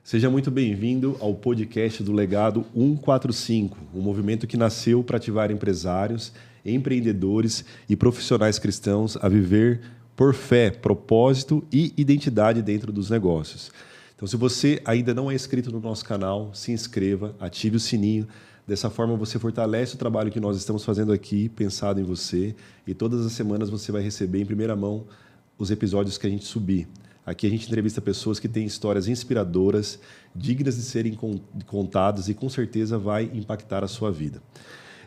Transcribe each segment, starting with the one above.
Seja muito bem-vindo ao podcast do Legado 145, um movimento que nasceu para ativar empresários, empreendedores e profissionais cristãos a viver por fé, propósito e identidade dentro dos negócios. Então, se você ainda não é inscrito no nosso canal, se inscreva, ative o sininho. Dessa forma, você fortalece o trabalho que nós estamos fazendo aqui, pensado em você, e todas as semanas você vai receber em primeira mão os episódios que a gente subir. Aqui a gente entrevista pessoas que têm histórias inspiradoras, dignas de serem contadas e com certeza vai impactar a sua vida.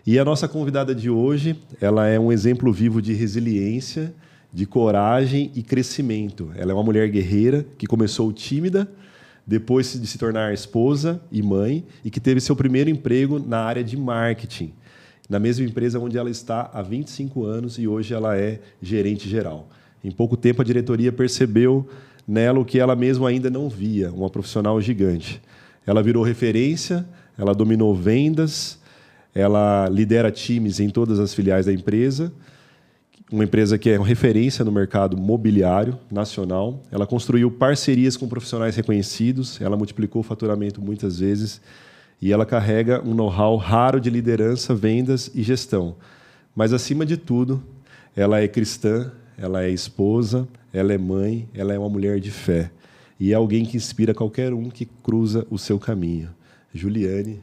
E a nossa convidada de hoje, ela é um exemplo vivo de resiliência, de coragem e crescimento. Ela é uma mulher guerreira que começou tímida, depois de se tornar esposa e mãe, e que teve seu primeiro emprego na área de marketing, na mesma empresa onde ela está há 25 anos e hoje ela é gerente geral. Em pouco tempo, a diretoria percebeu nela o que ela mesma ainda não via, uma profissional gigante. Ela virou referência, ela dominou vendas, ela lidera times em todas as filiais da empresa, uma empresa que é uma referência no mercado mobiliário nacional. Ela construiu parcerias com profissionais reconhecidos, ela multiplicou o faturamento muitas vezes e ela carrega um know-how raro de liderança, vendas e gestão. Mas, acima de tudo, ela é cristã, ela é esposa, ela é mãe, ela é uma mulher de fé. E é alguém que inspira qualquer um que cruza o seu caminho. Juliane,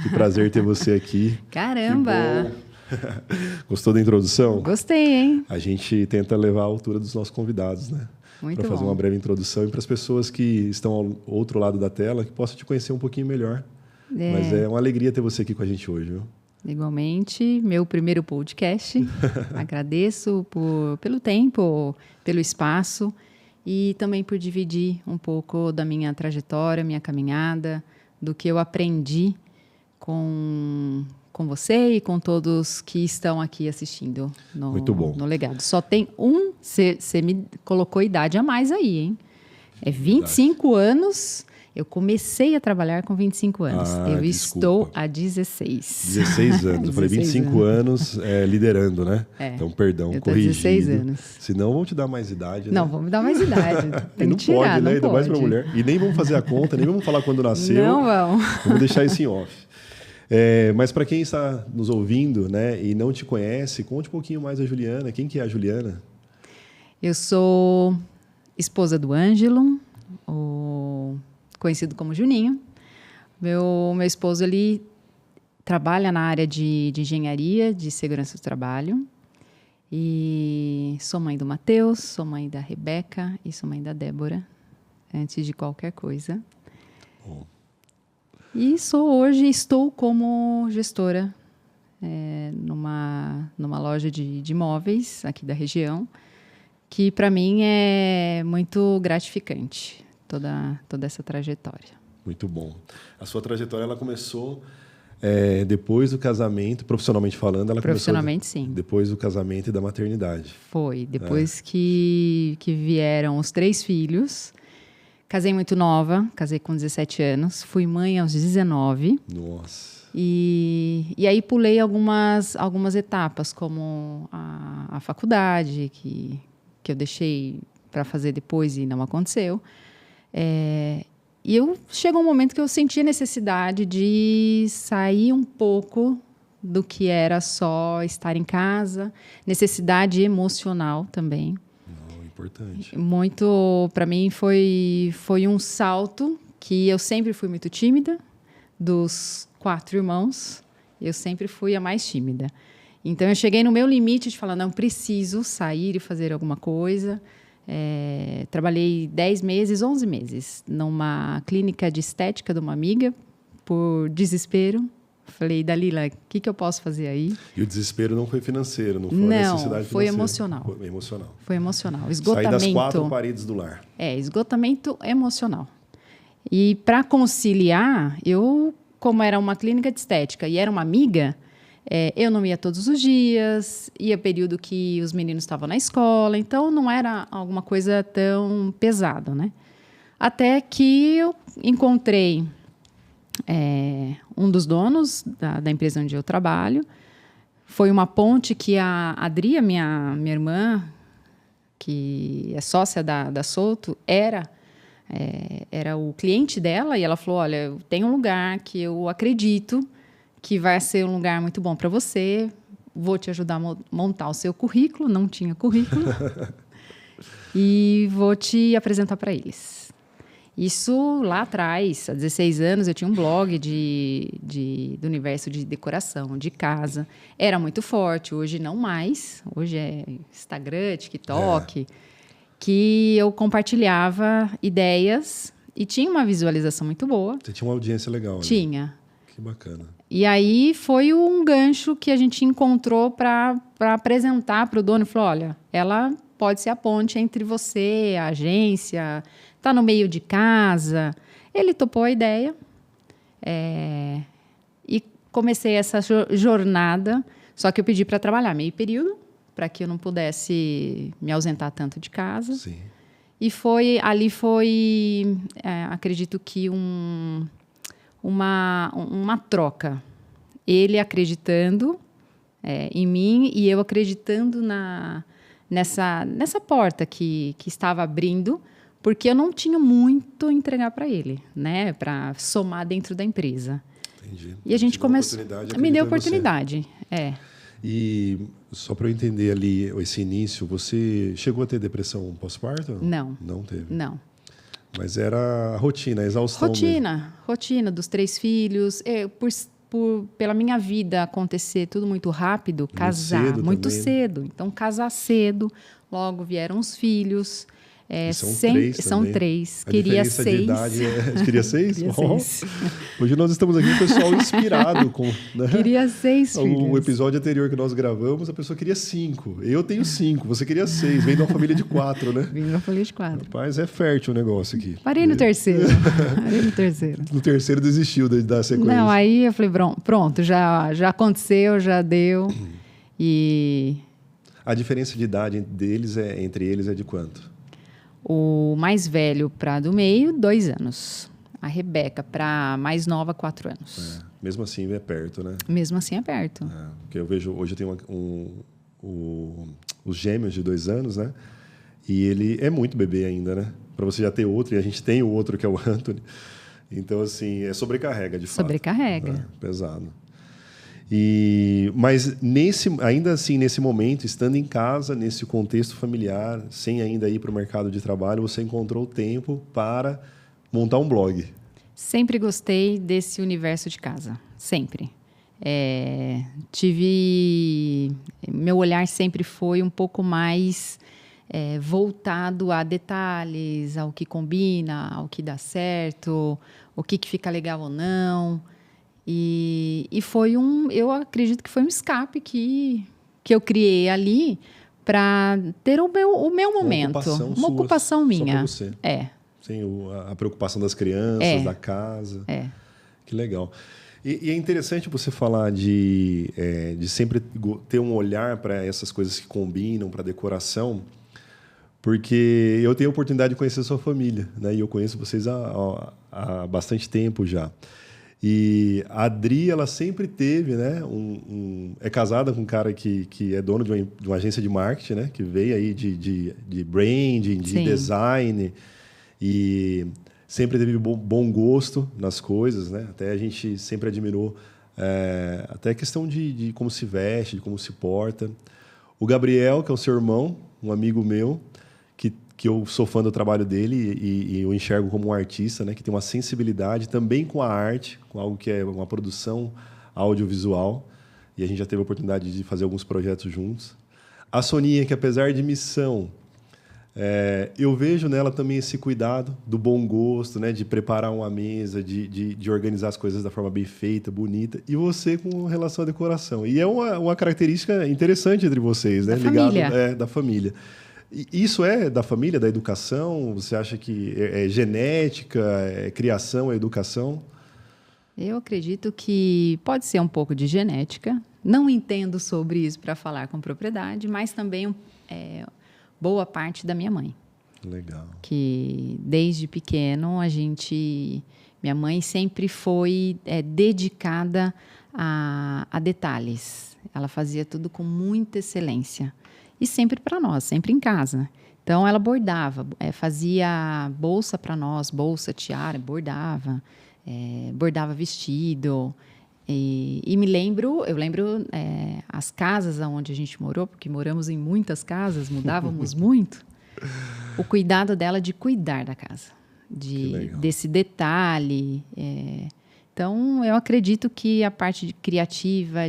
que prazer ter você aqui. Caramba! Gostou da introdução? Gostei, hein? A gente tenta levar à altura dos nossos convidados, né? Muito para fazer bom. uma breve introdução e para as pessoas que estão ao outro lado da tela, que possam te conhecer um pouquinho melhor. Mas é uma alegria ter você aqui com a gente hoje, viu? Igualmente, meu primeiro podcast. Agradeço pelo tempo, pelo espaço e também por dividir um pouco da minha trajetória, minha caminhada, do que eu aprendi com você e com todos que estão aqui assistindo Muito bom. No Legado. Só tem você me colocou idade a mais aí, hein? É 25 anos. Eu comecei a trabalhar com 25 anos. Eu estou há 16. 16 anos. Eu falei 25 anos liderando, né? É. Então, perdão, eu tô corrigido. 16 anos. Senão, vão te dar mais idade, né? Não, vamos dar mais idade. Tem não que tirar, pode, né? não Ainda pode. mais para mulher. E nem vamos fazer a conta, nem vamos falar quando nasceu. Não vamos. Vamos deixar isso em off. Mas para quem está nos ouvindo, né, e não te conhece, conte um pouquinho mais da Juliana. Quem que é a Juliana? Eu sou esposa do Ângelo, conhecido como Juninho. Meu esposo, ele trabalha na área de engenharia, de segurança do trabalho. E sou mãe do Matheus, sou mãe da Rebeca e sou mãe da Débora, antes de qualquer coisa. Bom. E estou como gestora numa loja de imóveis aqui da região, que para mim é muito gratificante, toda essa trajetória. Muito bom. A sua trajetória ela começou depois do casamento, profissionalmente falando. Profissionalmente, sim. Depois do casamento e da maternidade. Foi. Depois que vieram os 3 filhos. Casei muito nova, casei com 17 anos. Fui mãe aos 19. Nossa. E aí pulei algumas etapas, como a faculdade, que eu deixei para fazer depois e não aconteceu. E chegou um momento que eu senti a necessidade de sair um pouco do que era só estar em casa, necessidade emocional também. Não, importante. Muito, para mim, foi um salto que eu sempre fui muito tímida. Dos 4 irmãos, eu sempre fui a mais tímida. Então, eu cheguei no meu limite de falar, não, preciso sair e fazer alguma coisa. Trabalhei 10 meses, 11 meses, numa clínica de estética de uma amiga, por desespero. Falei, Dalila, o que eu posso fazer aí? E o desespero não foi financeiro, não foi uma necessidade financeira. Foi emocional. Foi emocional. Foi emocional. Esgotamento. Sair das 4 paredes do lar. Esgotamento emocional. E para conciliar, como era uma clínica de estética e era uma amiga, eu não ia todos os dias, ia período que os meninos estavam na escola, então não era alguma coisa tão pesada, né? Até que eu encontrei um dos donos da empresa onde eu trabalho. Foi uma ponte que a Adria, minha irmã, que é sócia da Souto, era era o cliente dela, e ela falou, olha, eu tenho um lugar que eu acredito que vai ser um lugar muito bom para você, vou te ajudar a montar o seu currículo, não tinha currículo, e vou te apresentar para eles. Isso lá atrás, há 16 anos, eu tinha um blog do universo de decoração, de casa. Era muito forte, hoje não mais. Hoje é Instagram, TikTok, que eu compartilhava ideias e tinha uma visualização muito boa. Você tinha uma audiência legal, né? Tinha. Que bacana. E aí foi um gancho que a gente encontrou para apresentar para o dono. Falou, olha, ela pode ser a ponte entre você, a agência, está no meio de casa. Ele topou a ideia e comecei essa jornada, só que eu pedi para trabalhar meio período, para que eu não pudesse me ausentar tanto de casa. Sim. E ali foi, acredito que uma troca. Ele acreditando em mim e eu acreditando nessa porta que estava abrindo, porque eu não tinha muito a entregar para ele, né? Para somar dentro da empresa. Entendi. E a gente começou. Me deu oportunidade. E só para eu entender ali esse início, você chegou a ter depressão pós-parto? Não. Não teve? Não. Mas era a rotina, a exaustão mesmo. Rotina dos 3 filhos. Pela minha vida acontecer tudo muito rápido, casar muito cedo. Então, casar cedo, logo vieram os filhos. São 3. Queria 6. De idade queria 6? Queria 6. Hoje nós estamos aqui com o pessoal inspirado. Né? Queria 6 filhos. O episódio anterior que nós gravamos, a pessoa queria 5. Eu tenho 5, você queria 6. Vem de uma família de 4, né? Vem de uma família de 4. Rapaz, é fértil o negócio aqui. Parei no terceiro. No terceiro desistiu da sequência. Não, aí eu falei, pronto, já aconteceu, já deu. E... A diferença de idade entre eles é de quanto? O mais velho para do meio, 2 anos. A Rebeca para mais nova, 4 anos. Mesmo assim é perto, né? Mesmo assim é perto. Porque eu vejo, hoje eu tenho os gêmeos de 2 anos, né? E ele é muito bebê ainda, né? Para você já ter outro, e a gente tem o outro que é o Anthony. Então, assim, sobrecarrega, de fato. Sobrecarrega. Pesado. Mas ainda assim, nesse momento, estando em casa, nesse contexto familiar, sem ainda ir para o mercado de trabalho, você encontrou tempo para montar um blog. Sempre gostei desse universo de casa, sempre. Meu olhar sempre foi um pouco mais voltado a detalhes, ao que combina, ao que dá certo, o que fica legal ou não. E foi eu acredito que foi um escape que eu criei ali para ter o meu momento. Uma ocupação minha. Só para você. Sem a preocupação das crianças, da casa. Que legal. E é interessante você falar de sempre ter um olhar para essas coisas que combinam, para decoração, porque eu tenho a oportunidade de conhecer a sua família, né? E eu conheço vocês há bastante tempo já. E a Adri, ela sempre teve, né, é casada com um cara que é dono de uma agência de marketing, né, que veio aí de branding, de design, e sempre teve bom gosto nas coisas, né? Até a gente sempre admirou até a questão de como se veste, de como se porta. O Gabriel, que é o seu irmão, um amigo meu, que eu sou fã do trabalho dele e eu enxergo como um artista, né, que tem uma sensibilidade também com a arte, com algo que é uma produção audiovisual. E a gente já teve a oportunidade de fazer alguns projetos juntos. A Soninha, que apesar de missão, eu vejo nela também esse cuidado do bom gosto, né, de preparar uma mesa, de organizar as coisas da forma bem feita, bonita. E você com relação à decoração. E é uma característica interessante entre vocês, né? Da família. Isso é da família, da educação? Você acha que é genética, é criação, é educação? Eu acredito que pode ser um pouco de genética. Não entendo sobre isso para falar com propriedade, mas também boa parte da minha mãe. Legal. Que desde pequeno minha mãe sempre foi dedicada a detalhes. Ela fazia tudo com muita excelência. E sempre para nós, sempre em casa. Então, ela bordava, fazia bolsa para nós, bolsa, tiara, bordava, bordava vestido. E eu lembro as casas onde a gente morou, porque moramos em muitas casas, mudávamos muito. O cuidado dela de cuidar da casa, desse detalhe. Então, eu acredito que a parte criativa,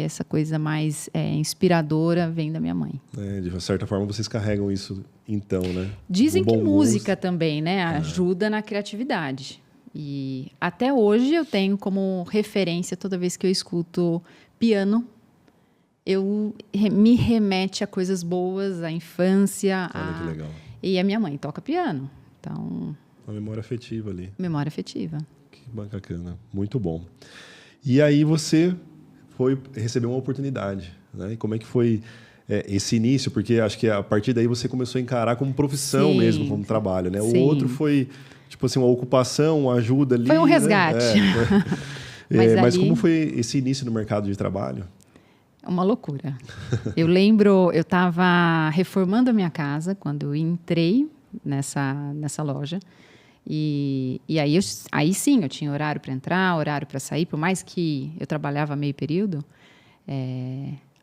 essa coisa mais inspiradora, vem da minha mãe. De certa forma, vocês carregam isso, então, né? Dizem que música também, né? Ajuda na criatividade. E até hoje eu tenho como referência, toda vez que eu escuto piano, me remete a coisas boas, à infância. Olha que legal. E a minha mãe toca piano. Então, uma memória afetiva ali. Memória afetiva. Que bacana, muito bom. E aí você recebeu uma oportunidade, né? E como é que foi esse início? Porque acho que a partir daí você começou a encarar como profissão mesmo, como trabalho, né? Sim. O outro foi, tipo assim, uma ocupação, uma ajuda ali. Foi um resgate. Né? Mas como foi esse início no mercado de trabalho? Uma loucura. Eu lembro, eu estava reformando a minha casa quando eu entrei nessa loja. E aí sim, eu tinha horário para entrar, horário para sair. Por mais que eu trabalhava meio período,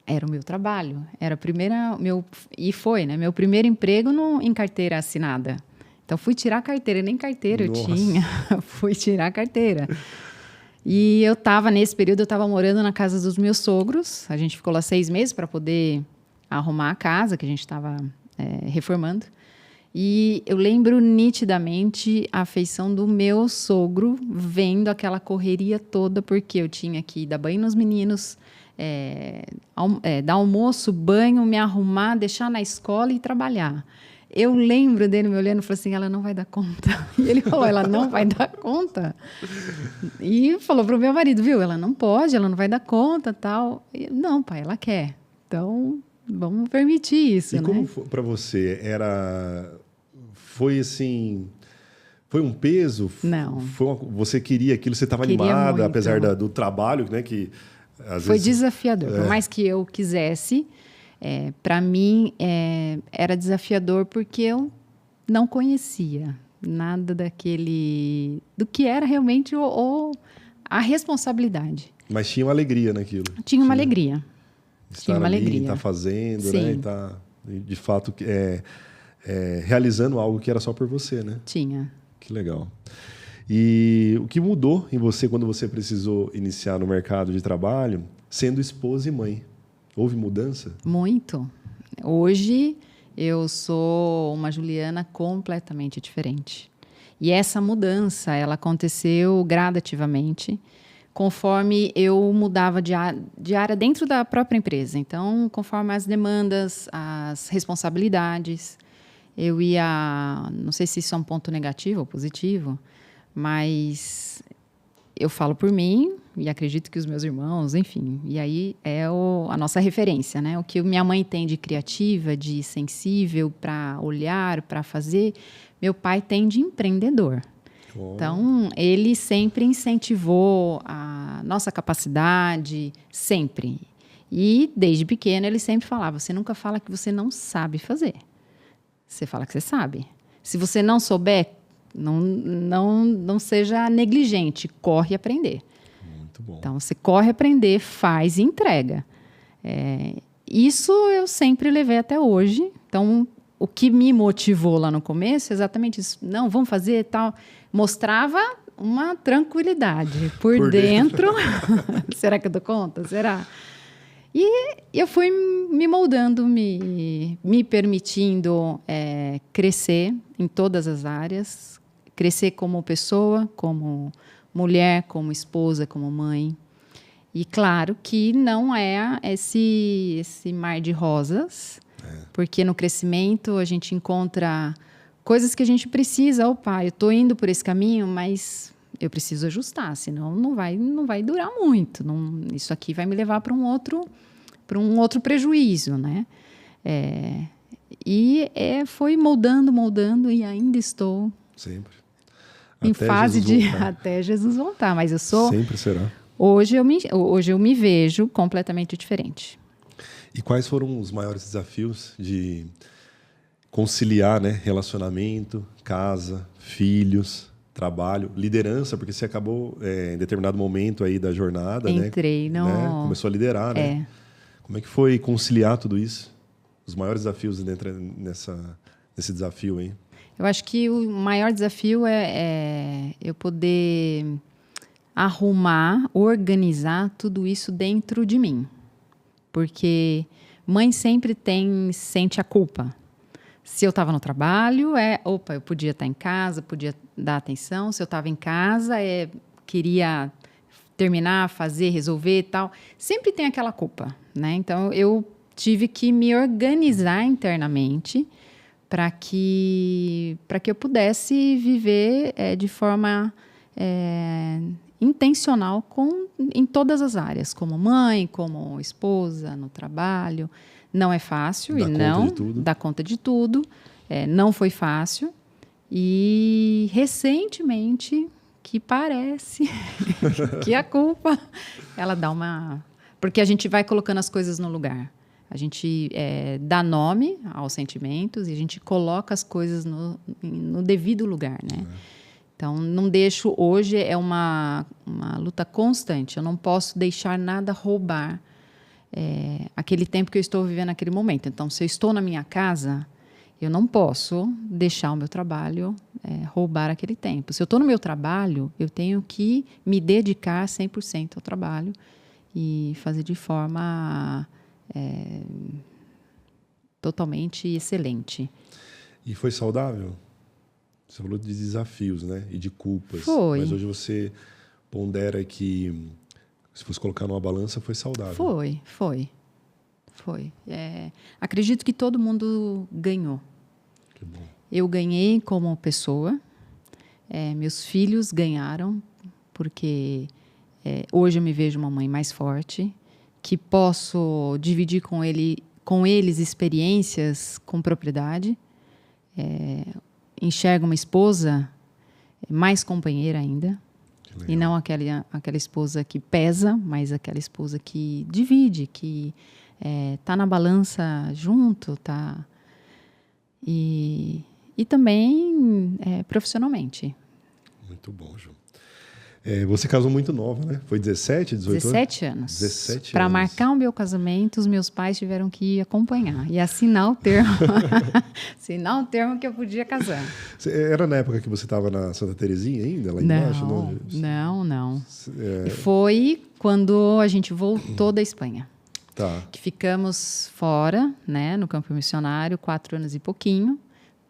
era o meu trabalho. Era meu primeiro emprego em carteira assinada. Então, fui tirar a carteira. Nem carteira eu tinha. Fui tirar a carteira. E nesse período, eu estava morando na casa dos meus sogros. A gente ficou lá 6 meses para poder arrumar a casa que a gente estava reformando. E eu lembro nitidamente a afeição do meu sogro vendo aquela correria toda, porque eu tinha que dar banho nos meninos, dar almoço, banho, me arrumar, deixar na escola e trabalhar. Eu lembro dele me olhando e falou assim, ela não vai dar conta. E ele falou, ela não vai dar conta. E falou para o meu marido, viu, ela não pode, ela não vai dar conta, tal. E, não, pai, ela quer. Então, vamos permitir isso, e né? como para você, foi assim, foi um peso? Não. Você queria aquilo, você estava animada, muito. Apesar do trabalho, né? Que às foi vezes, desafiador. Por mais que eu quisesse, para mim era desafiador porque eu não conhecia nada do que era realmente a responsabilidade. Mas tinha uma alegria naquilo. Tinha uma alegria. Estar ali, estar fazendo, sim. Né? E estar, de fato, realizando algo que era só por você, né? Tinha. Que legal. E o que mudou em você quando você precisou iniciar no mercado de trabalho, sendo esposa e mãe? Houve mudança? Muito. Hoje eu sou uma Juliana completamente diferente. E essa mudança, ela aconteceu gradativamente, conforme eu mudava de área dentro da própria empresa. Então, conforme as demandas, as responsabilidades, eu ia... Não sei se isso é um ponto negativo ou positivo, mas eu falo por mim e acredito que os meus irmãos, enfim. E aí é a nossa referência, né? O que minha mãe tem de criativa, de sensível para olhar, para fazer, meu pai tem de empreendedor. Oh. Então, ele sempre incentivou a nossa capacidade, sempre. E, desde pequeno, ele sempre falava, você nunca fala que você não sabe fazer. Você fala que você sabe. Se você não souber, não seja negligente, corre aprender. Muito bom. Então, você corre aprender, faz e entrega. Isso eu sempre levei até hoje. Então, o que me motivou lá no começo é exatamente isso. Não, vamos fazer tal. Mostrava uma tranquilidade por dentro. Será que eu dou conta? Será? E eu fui me moldando, me permitindo crescer em todas as áreas. Crescer como pessoa, como mulher, como esposa, como mãe. E claro que não é esse mar de rosas, porque no crescimento a gente encontra coisas que a gente precisa. Opa, eu estou indo por esse caminho, mas eu preciso ajustar, senão não vai durar muito. Isso aqui vai me levar para um outro prejuízo, né? Foi moldando e ainda estou... Sempre. Em fase até Jesus voltar, mas eu sou... Sempre será. Hoje eu me vejo completamente diferente. E quais foram os maiores desafios conciliar, né, relacionamento, casa, filhos, trabalho, liderança, porque você acabou em determinado momento aí da jornada, Entrei né, no... começou a liderar, né? Como é que foi conciliar tudo isso? Os maiores desafios dentro nesse desafio aí? Eu acho que o maior desafio é eu poder arrumar, organizar tudo isso dentro de mim. Porque mãe sempre sente a culpa. Se eu estava no trabalho, eu podia estar em casa, podia dar atenção. Se eu estava em casa, queria terminar, fazer, resolver e tal. Sempre tem aquela culpa, né? Então, eu tive que me organizar internamente para que eu pudesse viver de forma intencional em todas as áreas, como mãe, como esposa, no trabalho. Não é fácil dá conta de tudo. Não foi fácil. E recentemente, que parece que a culpa, ela dá uma... Porque a gente vai colocando as coisas no lugar. A gente dá nome aos sentimentos e a gente coloca as coisas no devido lugar, né? Então, não deixo... Hoje é uma luta constante. Eu não posso deixar nada roubar aquele tempo que eu estou vivendo naquele momento. Então, se eu estou na minha casa, eu não posso deixar o meu trabalho roubar aquele tempo. Se eu estou no meu trabalho, eu tenho que me dedicar 100% ao trabalho e fazer de forma totalmente excelente. E foi saudável? Você falou de desafios, né? E de culpas. Foi. Mas hoje você pondera que, se fosse colocar numa balança, foi saudável. Foi. Acredito que todo mundo ganhou. Que bom. Eu ganhei como pessoa. Meus filhos ganharam, porque hoje eu me vejo uma mãe mais forte, que posso dividir com eles experiências com propriedade. Enxergo uma esposa mais companheira ainda. E não aquela esposa que pesa, mas aquela esposa que divide, que tá na balança junto, tá? E também profissionalmente. Muito bom, Ju. Você casou muito nova, né? Foi 17, 18 17 anos. 17 anos. Para marcar o meu casamento, os meus pais tiveram que ir acompanhar e assinar o termo. Assinar o termo que eu podia casar. Era na época que você estava na Santa Terezinha ainda, lá embaixo? Não. Foi quando a gente voltou da Espanha. Tá. Que ficamos fora, né, no campo missionário, 4 anos e pouquinho.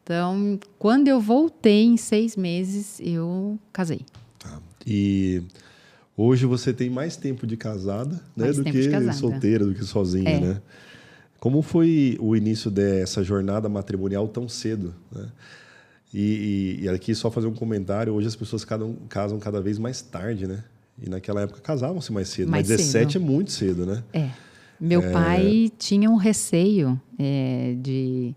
Então, quando eu voltei, em 6 meses, eu casei. Tá. E hoje você tem mais tempo de casada, né, do que solteira, do que sozinha, né? Como foi o início dessa jornada matrimonial tão cedo, né? E aqui só fazer um comentário, hoje as pessoas casam cada vez mais tarde, né? E naquela época casavam-se mais cedo, mas 17 cedo. É muito cedo, né? Meu pai tinha um receio de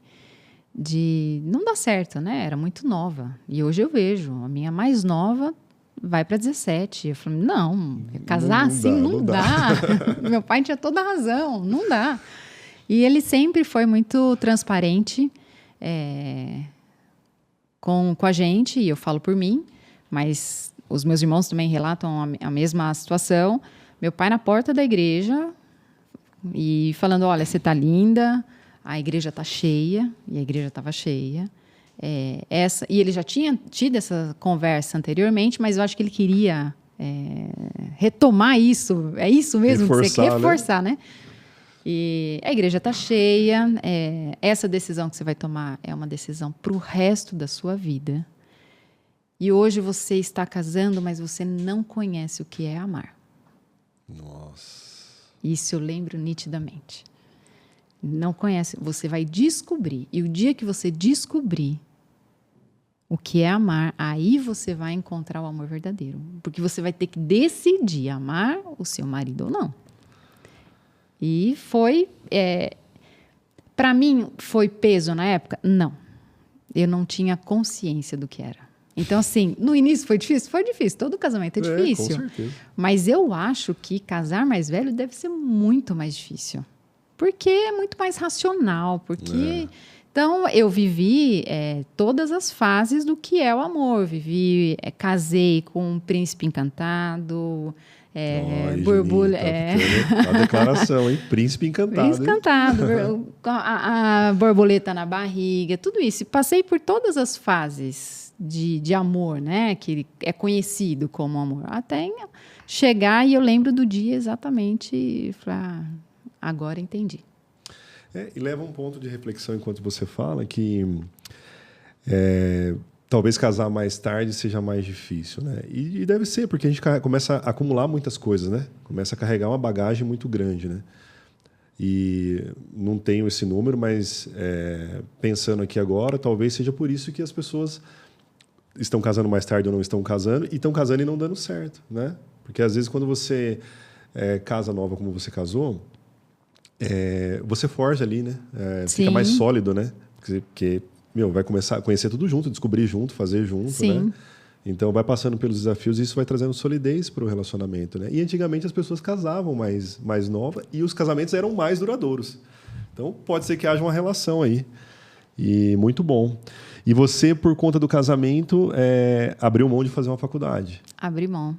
não dar certo, né? Era muito nova. E hoje eu vejo, a minha mais nova vai para 17. Eu falei, não, casar assim não dá. Meu pai tinha toda a razão, não dá. E ele sempre foi muito transparente com a gente, e eu falo por mim, mas os meus irmãos também relatam a mesma situação. Meu pai na porta da igreja e falando, olha, você tá linda, a igreja tá cheia, e a igreja estava cheia. E ele já tinha tido essa conversa anteriormente, mas eu acho que ele queria retomar isso. É isso mesmo que você quer? Reforçar, né? E a igreja está cheia. Essa decisão que você vai tomar é uma decisão para o resto da sua vida. E hoje você está casando, mas você não conhece o que é amar. Nossa. Isso eu lembro nitidamente. Não conhece, você vai descobrir. E o dia que você descobrir o que é amar, aí você vai encontrar o amor verdadeiro. Porque você vai ter que decidir amar o seu marido ou não. E foi... para mim, foi peso na época? Não. Eu não tinha consciência do que era. Então, assim, no início foi difícil? Foi difícil. Todo casamento é difícil. Com certeza. Mas eu acho que casar mais velho deve ser muito mais difícil. Porque é muito mais racional, porque Então, eu vivi todas as fases do que é o amor. Vivi, casei com um príncipe encantado, borbulha... A declaração, hein? Príncipe encantado. Príncipe encantado, a borboleta na barriga, tudo isso. Passei por todas as fases de amor, né? Que é conhecido como amor. Até chegar e eu lembro do dia exatamente e falar, agora entendi. E leva um ponto de reflexão enquanto você fala que talvez casar mais tarde seja mais difícil, né? E deve ser, porque a gente começa a acumular muitas coisas, né? Começa a carregar uma bagagem muito grande, né? E não tenho esse número, mas pensando aqui agora, talvez seja por isso que as pessoas estão casando mais tarde ou não estão casando, e estão casando e não dando certo, né? Porque às vezes quando você casa nova como você casou, você forja ali, né? Fica mais sólido, né? Porque vai começar a conhecer tudo junto, descobrir junto, fazer junto, Sim. né? Então vai passando pelos desafios e isso vai trazendo solidez para o relacionamento, né? E antigamente as pessoas casavam mais nova e os casamentos eram mais duradouros. Então pode ser que haja uma relação aí. E muito bom. E você, por conta do casamento, abriu mão de fazer uma faculdade. Abri mão.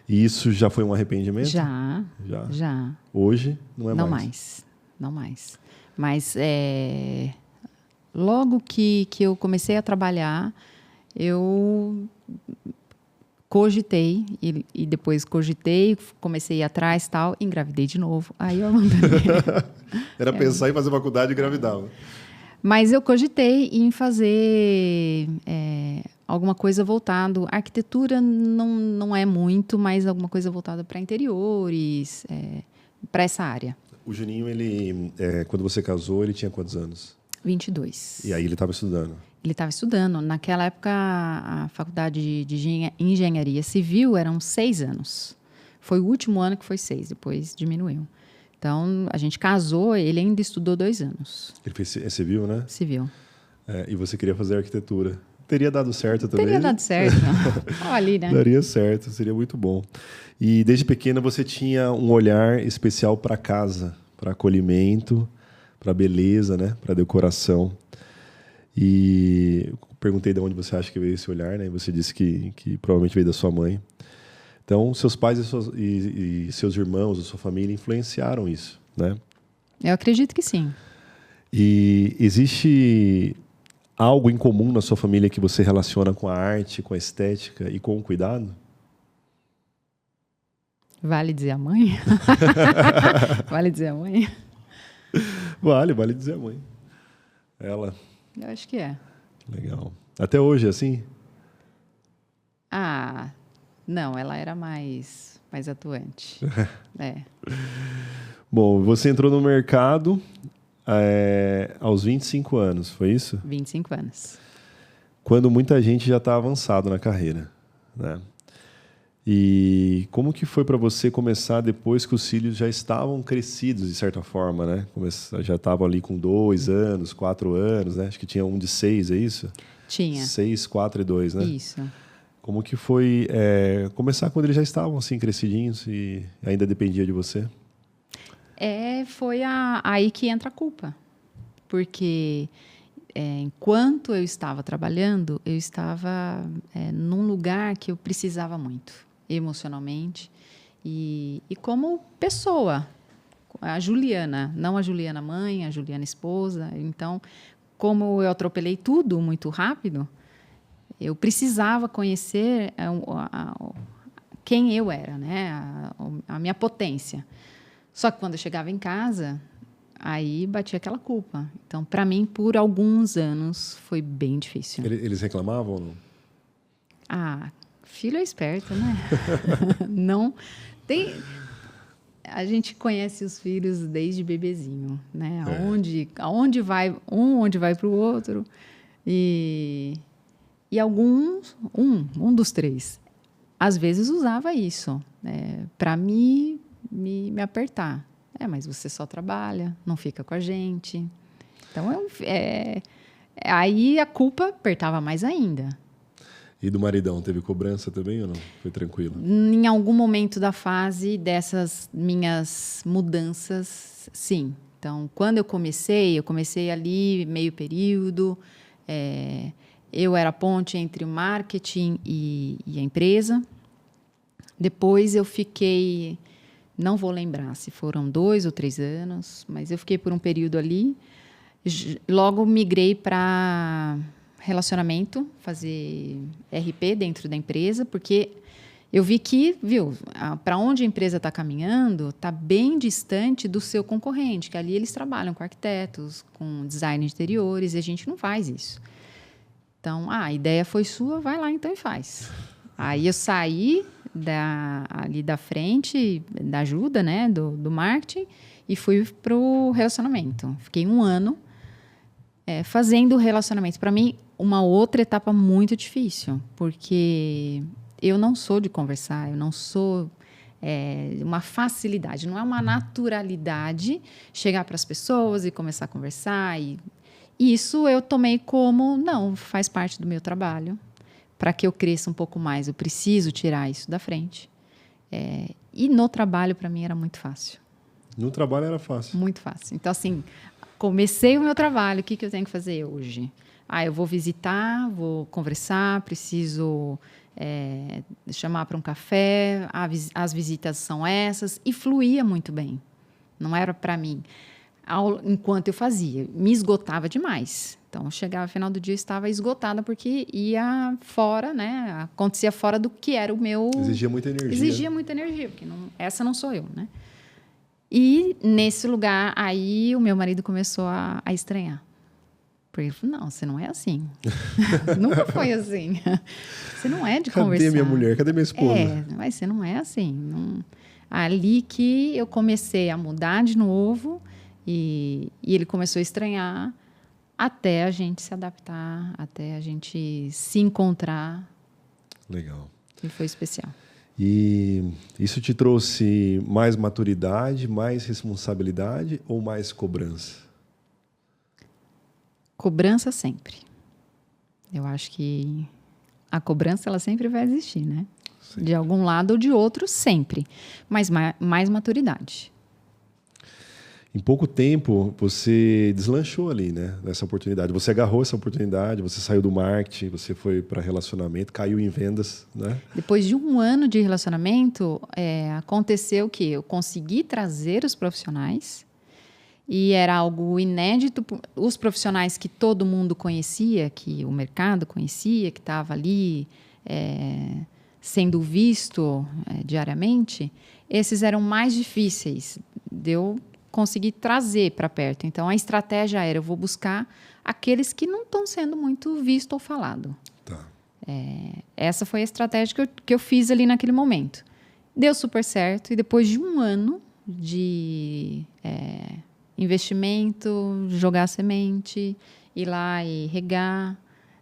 E isso já foi um arrependimento? Já. Hoje, não é mais? Não mais. Mas logo que eu comecei a trabalhar, eu cogitei, e depois comecei a ir atrás e tal, engravidei de novo. Aí eu abandonei. Era pensar em fazer faculdade e engravidar. Mas eu cogitei em fazer alguma coisa voltado... Arquitetura não é muito, mas alguma coisa voltada para interiores, para essa área. O Juninho, quando você casou, ele tinha quantos anos? 22. E aí ele estava estudando? Ele estava estudando. Naquela época, a faculdade de engenharia civil eram 6 anos. Foi o último ano que foi 6, depois diminuiu. Então, a gente casou, ele ainda estudou 2 anos. Ele fez civil, né? Civil. E você queria fazer arquitetura. Teria dado certo também? Teria dado certo. Olha ali, né? Daria certo, seria muito bom. E desde pequena você tinha um olhar especial para casa, para acolhimento, para beleza, né? Para decoração. E perguntei de onde você acha que veio esse olhar, né? E você disse que provavelmente veio da sua mãe. Então, seus pais e seus irmãos, a sua família influenciaram isso, né? Eu acredito que sim. E existe algo em comum na sua família que você relaciona com a arte, com a estética e com o cuidado? Vale dizer a mãe? Vale dizer a mãe? Vale dizer a mãe. Ela... Eu acho que é. Legal. Até hoje é assim? Não, ela era mais atuante. Bom, você entrou no mercado aos 25 anos, foi isso? 25 anos. Quando muita gente já está avançado na carreira, né? E como que foi para você começar depois que os filhos já estavam crescidos, de certa forma, né? Já estavam ali com 2 anos, 4 anos, né? Acho que tinha um de 6, é isso? Tinha. 6, 4 e 2, né? Isso. Como que foi começar quando eles já estavam assim crescidinhos e ainda dependia de você? Foi aí que entra a culpa. Porque enquanto eu estava trabalhando, eu estava num lugar que eu precisava muito, emocionalmente. E como pessoa, a Juliana, não a Juliana mãe, a Juliana esposa. Então, como eu atropelei tudo muito rápido, eu precisava conhecer quem eu era, né? A minha potência. Só que quando eu chegava em casa, aí batia aquela culpa. Então, para mim, por alguns anos, foi bem difícil. Eles reclamavam ou não? Filho é esperto, né? Não tem... A gente conhece os filhos desde bebezinho, né? Aonde vai um, onde vai para o outro. E alguns, um dos 3, às vezes usava isso para me apertar. Mas você só trabalha, não fica com a gente. Então, aí a culpa apertava mais ainda. E do maridão, teve cobrança também ou não? Foi tranquilo? Em algum momento da fase dessas minhas mudanças, sim. Então, quando eu comecei ali meio período. Eu era a ponte entre o marketing e a empresa. Depois eu fiquei, não vou lembrar se foram 2 ou 3 anos, mas eu fiquei por um período ali. Logo migrei para relacionamento, fazer RP dentro da empresa, porque eu vi que, para onde a empresa está caminhando, está bem distante do seu concorrente, que ali eles trabalham com arquitetos, com design de interiores, e a gente não faz isso. Então, a ideia foi sua, vai lá então e faz. Aí eu saí ali da frente, da ajuda, né, do marketing, e fui para o relacionamento. Fiquei 1 ano fazendo relacionamento. Para mim, uma outra etapa muito difícil, porque eu não sou de conversar, eu não sou uma facilidade, não é uma naturalidade chegar para as pessoas e começar a conversar. E isso eu tomei como, não, faz parte do meu trabalho. Para que eu cresça um pouco mais, eu preciso tirar isso da frente. E no trabalho, para mim, era muito fácil. No trabalho era fácil? Muito fácil. Então, assim, comecei o meu trabalho, o que eu tenho que fazer hoje? Eu vou visitar, vou conversar, preciso chamar para um café, as visitas são essas, e fluía muito bem. Não era para mim. Enquanto eu fazia, me esgotava demais. Então, chegava no final do dia, eu estava esgotada, porque ia fora, né? Acontecia fora do que era o meu... Exigia muita energia. Exigia muita energia, porque essa não sou eu, né? E, nesse lugar, aí o meu marido começou a estranhar. Porque ele falou, não, você não é assim. Nunca foi assim. Você não é de conversar. Cadê minha mulher? Cadê minha esposa? Mas você não é assim. Não... Ali que eu comecei a mudar de novo... E ele começou a estranhar até a gente se adaptar, até a gente se encontrar. Legal. E foi especial. E isso te trouxe mais maturidade, mais responsabilidade ou mais cobrança? Cobrança sempre. Eu acho que a cobrança ela sempre vai existir, né? Sim. De algum lado ou de outro, sempre. Mas mais maturidade. Em pouco tempo, você deslanchou ali, né? Nessa oportunidade. Você agarrou essa oportunidade, você saiu do marketing, você foi para relacionamento, caiu em vendas, né? Depois de 1 ano de relacionamento, aconteceu que eu consegui trazer os profissionais e era algo inédito. Os profissionais que todo mundo conhecia, que o mercado conhecia, que estava ali sendo visto diariamente, esses eram mais difíceis de eu conseguir trazer para perto. Então, a estratégia era, eu vou buscar aqueles que não estão sendo muito visto ou falado. Tá. Essa foi a estratégia que eu fiz ali naquele momento. Deu super certo, e depois de 1 ano de investimento, jogar semente, ir lá e regar,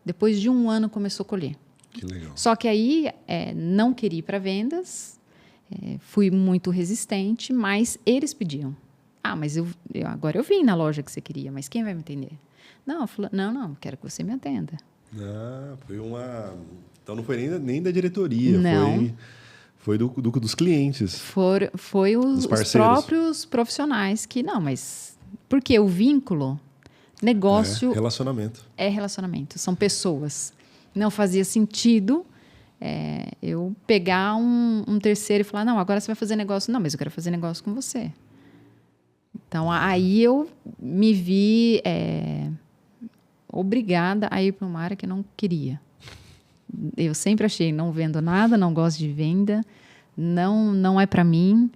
depois de 1 ano começou a colher. Que legal. Só que aí não queria ir para vendas, fui muito resistente, mas eles pediam. Mas agora eu vim na loja que você queria, mas quem vai me atender? Não, eu falei, não, quero que você me atenda. Foi uma... Então não foi nem da diretoria, não. Foi dos clientes. Foi os próprios profissionais que... Não, mas... Porque o vínculo, negócio... Relacionamento. É relacionamento, são pessoas. Não fazia sentido eu pegar um terceiro e falar, não, agora você vai fazer negócio. Não, mas eu quero fazer negócio com você. Então, aí eu me vi obrigada a ir para uma área que eu não queria. Eu sempre achei, não vendo nada, não gosto de venda, não é para mim,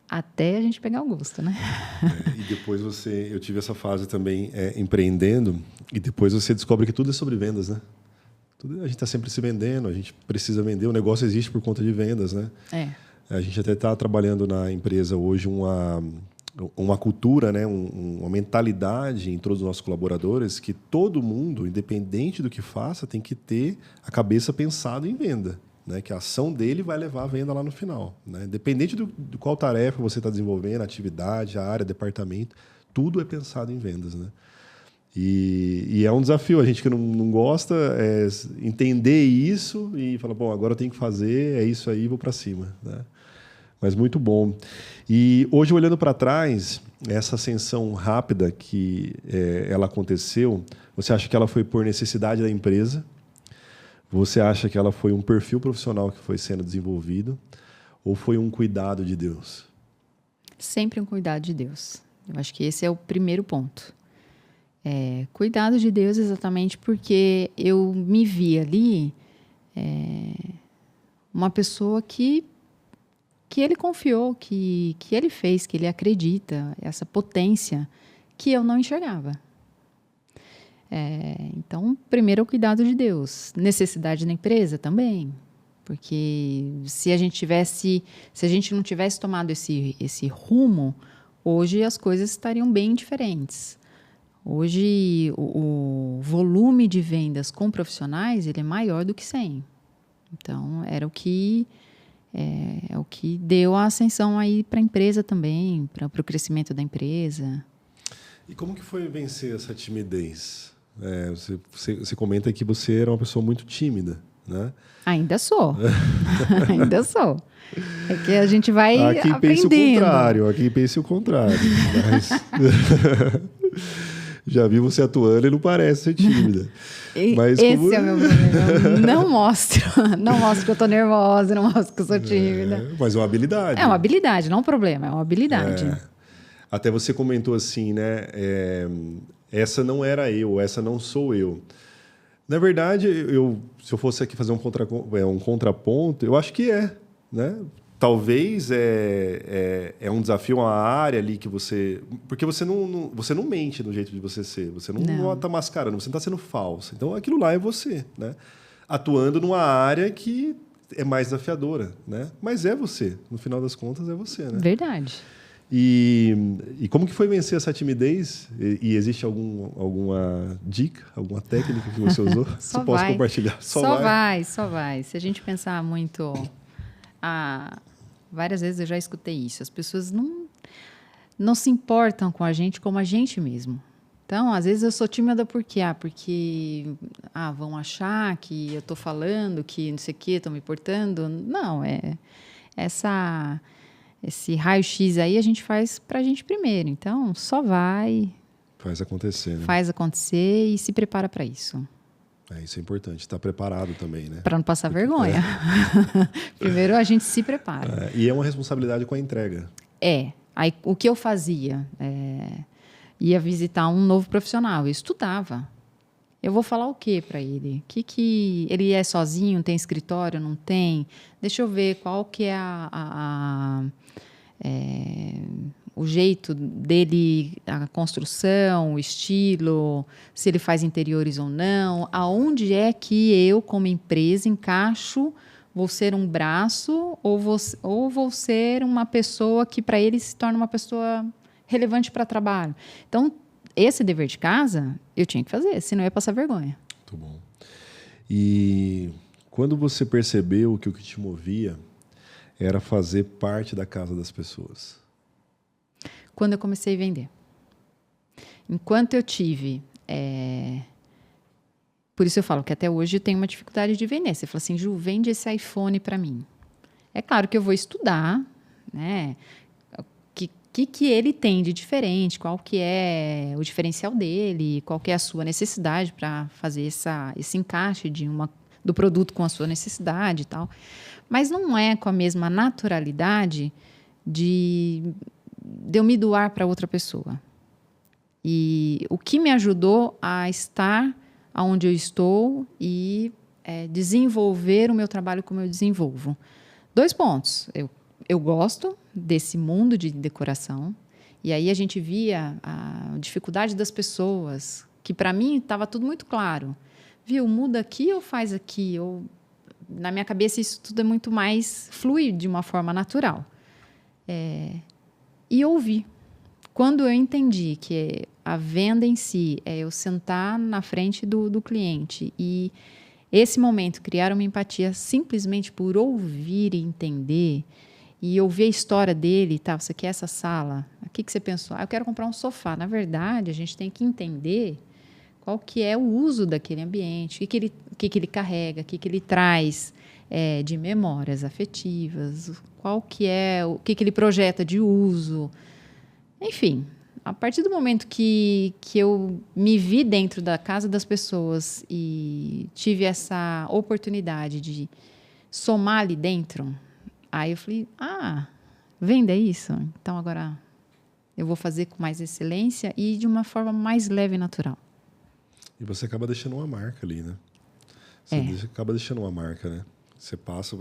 até a gente pegar o gosto, né? E depois eu tive essa fase também empreendendo, e depois você descobre que tudo é sobre vendas, né? A gente está sempre se vendendo, a gente precisa vender, o negócio existe por conta de vendas, né? A gente até está trabalhando na empresa hoje uma cultura, né, uma mentalidade em todos os nossos colaboradores que todo mundo, independente do que faça, tem que ter a cabeça pensada em venda, né, que a ação dele vai levar a venda lá no final, né? Independente de qual tarefa você está desenvolvendo, a atividade, a área, departamento, tudo é pensado em vendas, né? E é um desafio, a gente que não gosta entender isso e falar, bom, agora eu tenho que fazer, é isso aí, vou para cima, né? Mas muito bom. E hoje, olhando para trás, essa ascensão rápida que ela aconteceu, você acha que ela foi por necessidade da empresa? Você acha que ela foi um perfil profissional que foi sendo desenvolvido? Ou foi um cuidado de Deus? Sempre um cuidado de Deus. Eu acho que esse é o primeiro ponto. Cuidado de Deus exatamente porque eu me vi ali uma pessoa que ele confiou, que ele fez, que ele acredita, essa potência que eu não enxergava. Então, primeiro é o cuidado de Deus. Necessidade da empresa também. Porque se a gente não tivesse tomado esse rumo, hoje as coisas estariam bem diferentes. Hoje o volume de vendas com profissionais ele é maior do que 100. Então, era o que deu a ascensão aí para a empresa também, para o crescimento da empresa. E como que foi vencer essa timidez? Você comenta que você era uma pessoa muito tímida, né? Ainda sou. Ainda sou. É que a gente vai aprendendo. Aqui pense o contrário. Mas... Já vi você atuando e não parece ser tímida. Mas esse é o meu problema. Não mostro que eu estou nervosa, não mostro que eu sou tímida. Mas é uma habilidade. É uma habilidade, não um problema, é uma habilidade. Até você comentou assim, né? Essa não era eu, essa não sou eu. Na verdade, se eu fosse aqui fazer um contraponto, eu acho que né? Talvez é um desafio, uma área ali que você... Porque você não mente no jeito de você ser. Você não está mascarando, você não está sendo falsa. Então, aquilo lá é você, né? Atuando numa área que é mais desafiadora, né? Mas é você. No final das contas, é você, né? Verdade. E como que foi vencer essa timidez? E existe alguma dica, alguma técnica que você usou? Você pode compartilhar? Só vai. Se a gente pensar muito... Várias vezes eu já escutei isso. As pessoas não se importam com a gente como a gente mesmo. Então, às vezes eu sou tímida por quê? Porque vão achar que eu estou falando, que não sei o quê, estou me portando. Não, esse raio-x aí a gente faz para a gente primeiro. Então, só vai. Faz acontecer, né? Faz acontecer e se prepara para isso. Isso é importante, estar preparado também, né? Para não passar vergonha. Primeiro a gente se prepara. E é uma responsabilidade com a entrega. Aí, o que eu fazia? Ia visitar um novo profissional, eu estudava. Eu vou falar o quê para ele? Que ele é sozinho, tem escritório, não tem? Deixa eu ver qual que é o jeito dele, a construção, o estilo, se ele faz interiores ou não, aonde é que eu, como empresa, encaixo, vou ser um braço ou vou ser uma pessoa que para ele se torna uma pessoa relevante para trabalho. Então, esse dever de casa, eu tinha que fazer, senão eu ia passar vergonha. Muito bom. E quando você percebeu que o que te movia era fazer parte da casa das pessoas? Quando eu comecei a vender. Enquanto eu tive... Por isso eu falo que até hoje eu tenho uma dificuldade de vender. Você fala assim, Ju, vende esse iPhone para mim. É claro que eu vou estudar, né? O que ele tem de diferente, qual que é o diferencial dele, qual que é a sua necessidade para fazer esse encaixe do produto com a sua necessidade e tal. Mas não é com a mesma naturalidade de eu me doar para outra pessoa. E o que me ajudou a estar onde eu estou e desenvolver o meu trabalho como eu desenvolvo. 2 pontos. Eu gosto desse mundo de decoração. E aí a gente via a dificuldade das pessoas, que para mim estava tudo muito claro. Viu, muda aqui ou faz aqui? Na minha cabeça isso tudo é muito mais flui de uma forma natural. E ouvi. Quando eu entendi que a venda em si é eu sentar na frente do cliente e esse momento criar uma empatia simplesmente por ouvir e entender e ouvir a história dele, tá, você quer essa sala? O que você pensou? Eu quero comprar um sofá. Na verdade, a gente tem que entender qual que é o uso daquele ambiente, o que ele carrega, o que ele traz. de memórias afetivas, qual que é, o que ele projeta de uso. Enfim, a partir do momento que eu me vi dentro da casa das pessoas e tive essa oportunidade de somar ali dentro, aí eu falei, venda isso? Então agora eu vou fazer com mais excelência e de uma forma mais leve e natural. E você acaba deixando uma marca ali, né? Você acaba deixando uma marca, né? Você passa,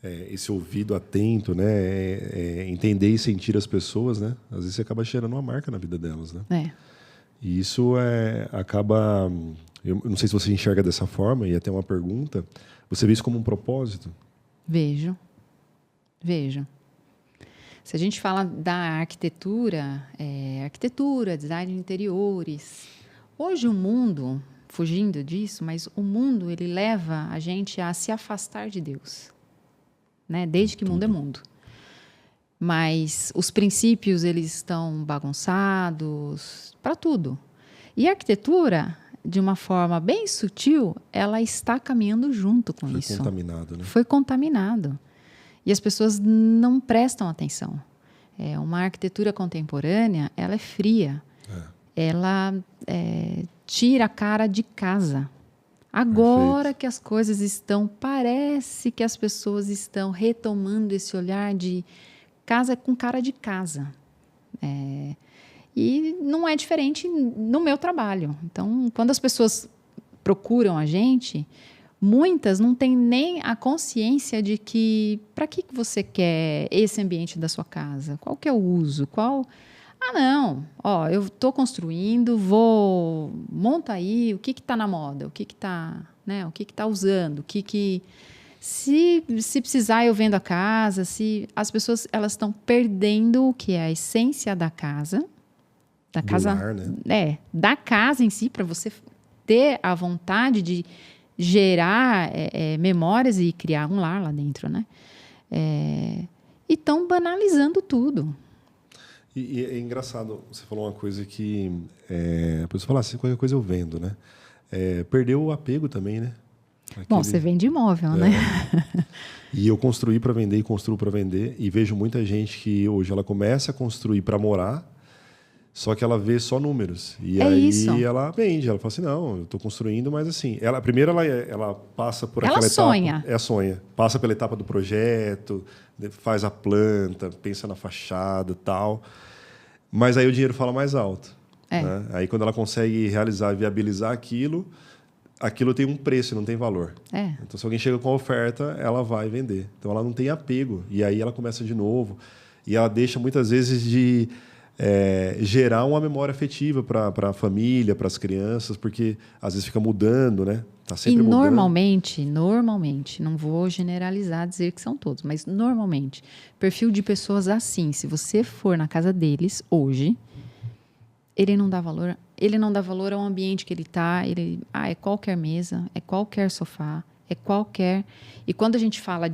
esse ouvido atento, né? Entender e sentir as pessoas, né? Às vezes você acaba gerando uma marca na vida delas, né? E isso acaba... Eu não sei se você enxerga dessa forma, e até uma pergunta. Você vê isso como um propósito? Vejo. Se a gente fala da arquitetura, design de interiores, hoje o mundo, fugindo disso, mas o mundo ele leva a gente a se afastar de Deus, né? Desde que mundo é mundo. Mas os princípios eles estão bagunçados para tudo. E a arquitetura, de uma forma bem sutil, ela está caminhando junto com isso. Foi contaminado, né? Foi contaminado. E as pessoas não prestam atenção. Uma arquitetura contemporânea, ela é fria. Ela tira a cara de casa. Agora Perfeito. Que as coisas parece que as pessoas estão retomando esse olhar de casa com cara de casa. E não é diferente no meu trabalho. Então, quando as pessoas procuram a gente, muitas não têm nem a consciência de que para que você quer esse ambiente da sua casa? Qual que é o uso? Não, eu estou construindo, monta aí o que está na moda, o que está, né, o que está usando, se precisar eu vendo a casa, as pessoas elas estão perdendo o que é a essência da casa, lar, né? Da casa em si, para você ter a vontade de gerar memórias e criar um lar lá dentro, né? E estão banalizando tudo. E é engraçado, você falou uma coisa que a pessoa fala assim, qualquer coisa eu vendo, né? Perdeu o apego também, né? Bom, você vende imóvel, né? E eu construí para vender e construo para vender, e vejo muita gente que hoje ela começa a construir para morar, só que ela vê só números. E aí isso. Ela vende, ela fala assim, não, eu estou construindo, mas assim... Primeiro ela passa por aquela sonha. etapa... sonha. Passa pela etapa do projeto, faz a planta, pensa na fachada e tal. Mas aí o dinheiro fala mais alto. Né? Aí quando ela consegue realizar, viabilizar aquilo tem um preço, não tem valor. Então se alguém chega com a oferta, ela vai vender. Então ela não tem apego. E aí ela começa de novo. E ela deixa muitas vezes de... gerar uma memória afetiva para a família, para as crianças, porque às vezes fica mudando, né? Tá sempre mudando. Normalmente, não vou generalizar, dizer que são todos, mas normalmente, perfil de pessoas assim, se você for na casa deles hoje, ele não dá valor ao ambiente que ele está, é qualquer mesa, é qualquer sofá, é qualquer... E quando a gente fala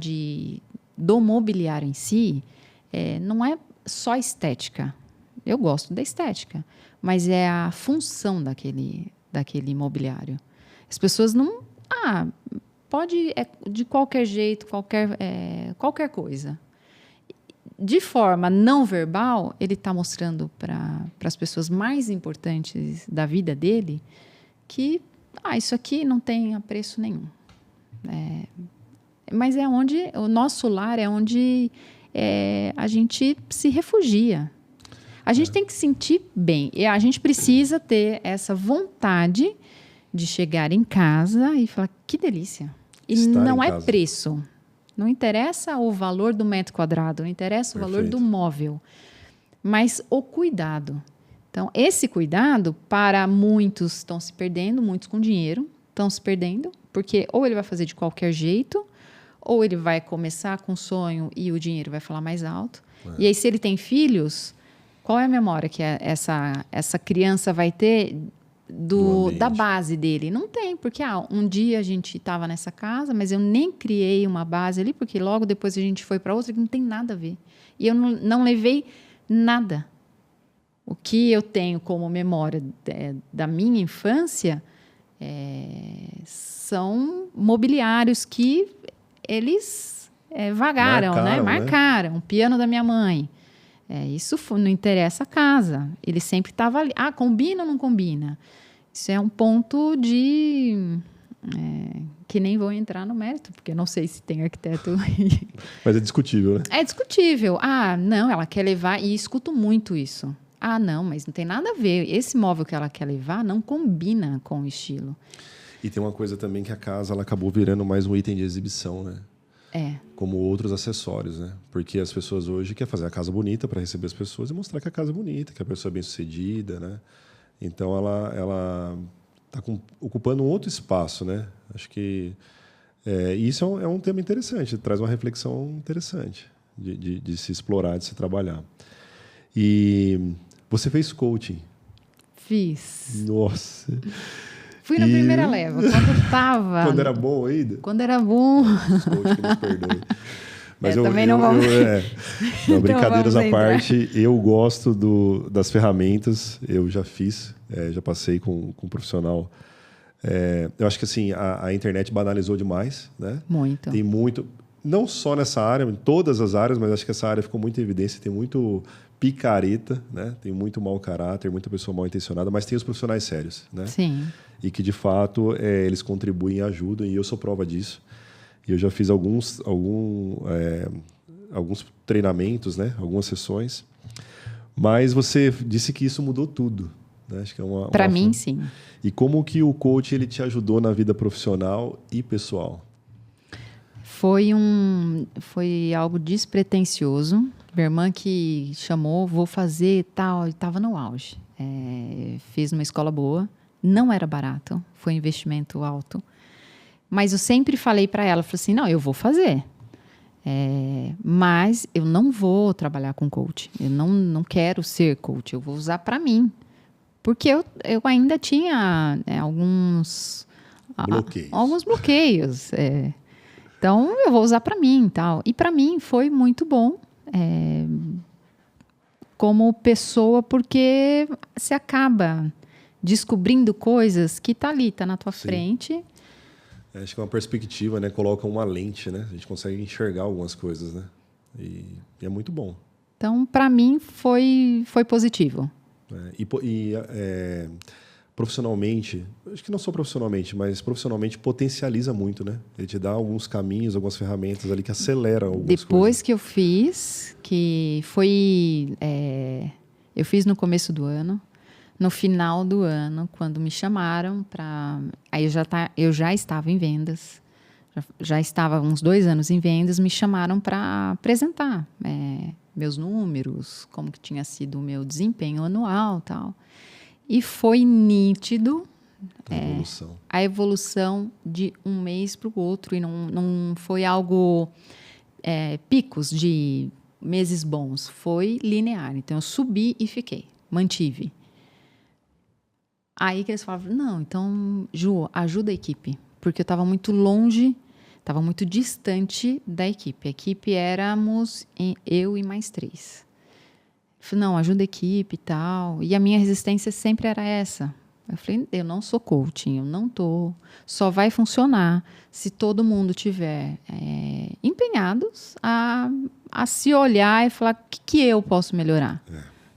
do mobiliário em si, não é só estética. Eu gosto da estética, mas é a função daquele imobiliário. As pessoas não... pode de qualquer jeito, qualquer coisa. De forma não verbal, ele está mostrando para as pessoas mais importantes da vida dele que isso aqui não tem apreço nenhum. Mas o nosso lar é onde a gente se refugia. A gente tem que se sentir bem. E a gente precisa ter essa vontade de chegar em casa e falar, que delícia. E não é preço. Não interessa o valor do metro quadrado, não interessa o valor do móvel, mas o cuidado. Então, esse cuidado, para muitos estão se perdendo, muitos com dinheiro estão se perdendo, porque ou ele vai fazer de qualquer jeito, ou ele vai começar com sonho e o dinheiro vai falar mais alto. E aí, se ele tem filhos... Qual é a memória que essa criança vai ter da base dele? Não tem, porque um dia a gente estava nessa casa, mas eu nem criei uma base ali, porque logo depois a gente foi para outra que não tem nada a ver. E eu não levei nada. O que eu tenho como memória da minha infância são mobiliários que eles vagaram, né? Marcaram. O piano da minha mãe. Isso não interessa a casa. Ele sempre estava ali. Ah, combina ou não combina? Isso é um ponto que nem vou entrar no mérito, porque não sei se tem arquiteto. Mas é discutível, né? É discutível. Ah, não, ela quer levar... E escuto muito isso. Ah, não, mas não tem nada a ver. Esse móvel que ela quer levar não combina com o estilo. E tem uma coisa também que a casa ela acabou virando mais um item de exibição, né? Como outros acessórios, né? Porque as pessoas hoje querem fazer a casa bonita para receber as pessoas e mostrar que a casa é bonita, que a pessoa é bem-sucedida, né? Então, ela está ocupando um outro espaço, né? Acho que isso é um tema interessante, traz uma reflexão interessante de se explorar, de se trabalhar. E você fez coaching? Fiz. Nossa! Fui na primeira leva, quando eu estava... Quando era bom ainda? Quando era bom. Os coaches que nos perdoem. Mas também não vamos... Não, brincadeiras à parte, eu gosto das ferramentas, eu já fiz, já passei com um profissional. Eu acho que assim, a internet banalizou demais, né? Muito. Tem muito, não só nessa área, em todas as áreas, mas acho que essa área ficou muito em evidência, tem muito picareta, né? Tem muito mau caráter, muita pessoa mal intencionada, mas tem os profissionais sérios, né? Sim. E que, de fato, eles contribuem e ajudam, e eu sou prova disso. E eu já fiz alguns treinamentos, né? Algumas sessões. Mas você disse que isso mudou tudo. Né? Acho que para mim, sim. E como que o coach ele te ajudou na vida profissional e pessoal? Foi algo despretensioso. Minha irmã que chamou, vou fazer tal, e estava no auge. Fiz numa escola boa. Não era barato, foi um investimento alto. Mas eu sempre falei para ela, falei assim, não, eu vou fazer. Mas eu não vou trabalhar com coach. Eu não quero ser coach, eu vou usar para mim. Porque eu ainda tinha alguns bloqueios. Então, eu vou usar para mim e tal. E para mim foi muito bom como pessoa, porque você acaba descobrindo coisas que tá ali, tá na tua frente. Acho que é uma perspectiva, né? Coloca uma lente, né? A gente consegue enxergar algumas coisas, né? E é muito bom. Então, para mim, foi positivo. Profissionalmente, acho que não só profissionalmente, mas profissionalmente potencializa muito, né? Ele te dá alguns caminhos, algumas ferramentas ali que aceleram algumas coisas. Depois que eu fiz, que foi... eu fiz no começo do ano. No final do ano, quando me chamaram para... Aí eu já estava em vendas, já estava uns 2 anos em vendas, me chamaram para apresentar meus números, como que tinha sido o meu desempenho anual e tal. E foi nítido a evolução de um mês para o outro, e não foi algo picos de meses bons, foi linear. Então, eu subi e fiquei, mantive. Aí que eles falavam, não, então, Ju, ajuda a equipe. Porque eu estava muito longe, estava muito distante da equipe. A equipe éramos eu e mais 3. Eu falei, não, ajuda a equipe e tal. E a minha resistência sempre era essa. Eu falei, eu não sou coaching, eu não tô. Só vai funcionar se todo mundo tiver empenhados a se olhar e falar o que eu posso melhorar.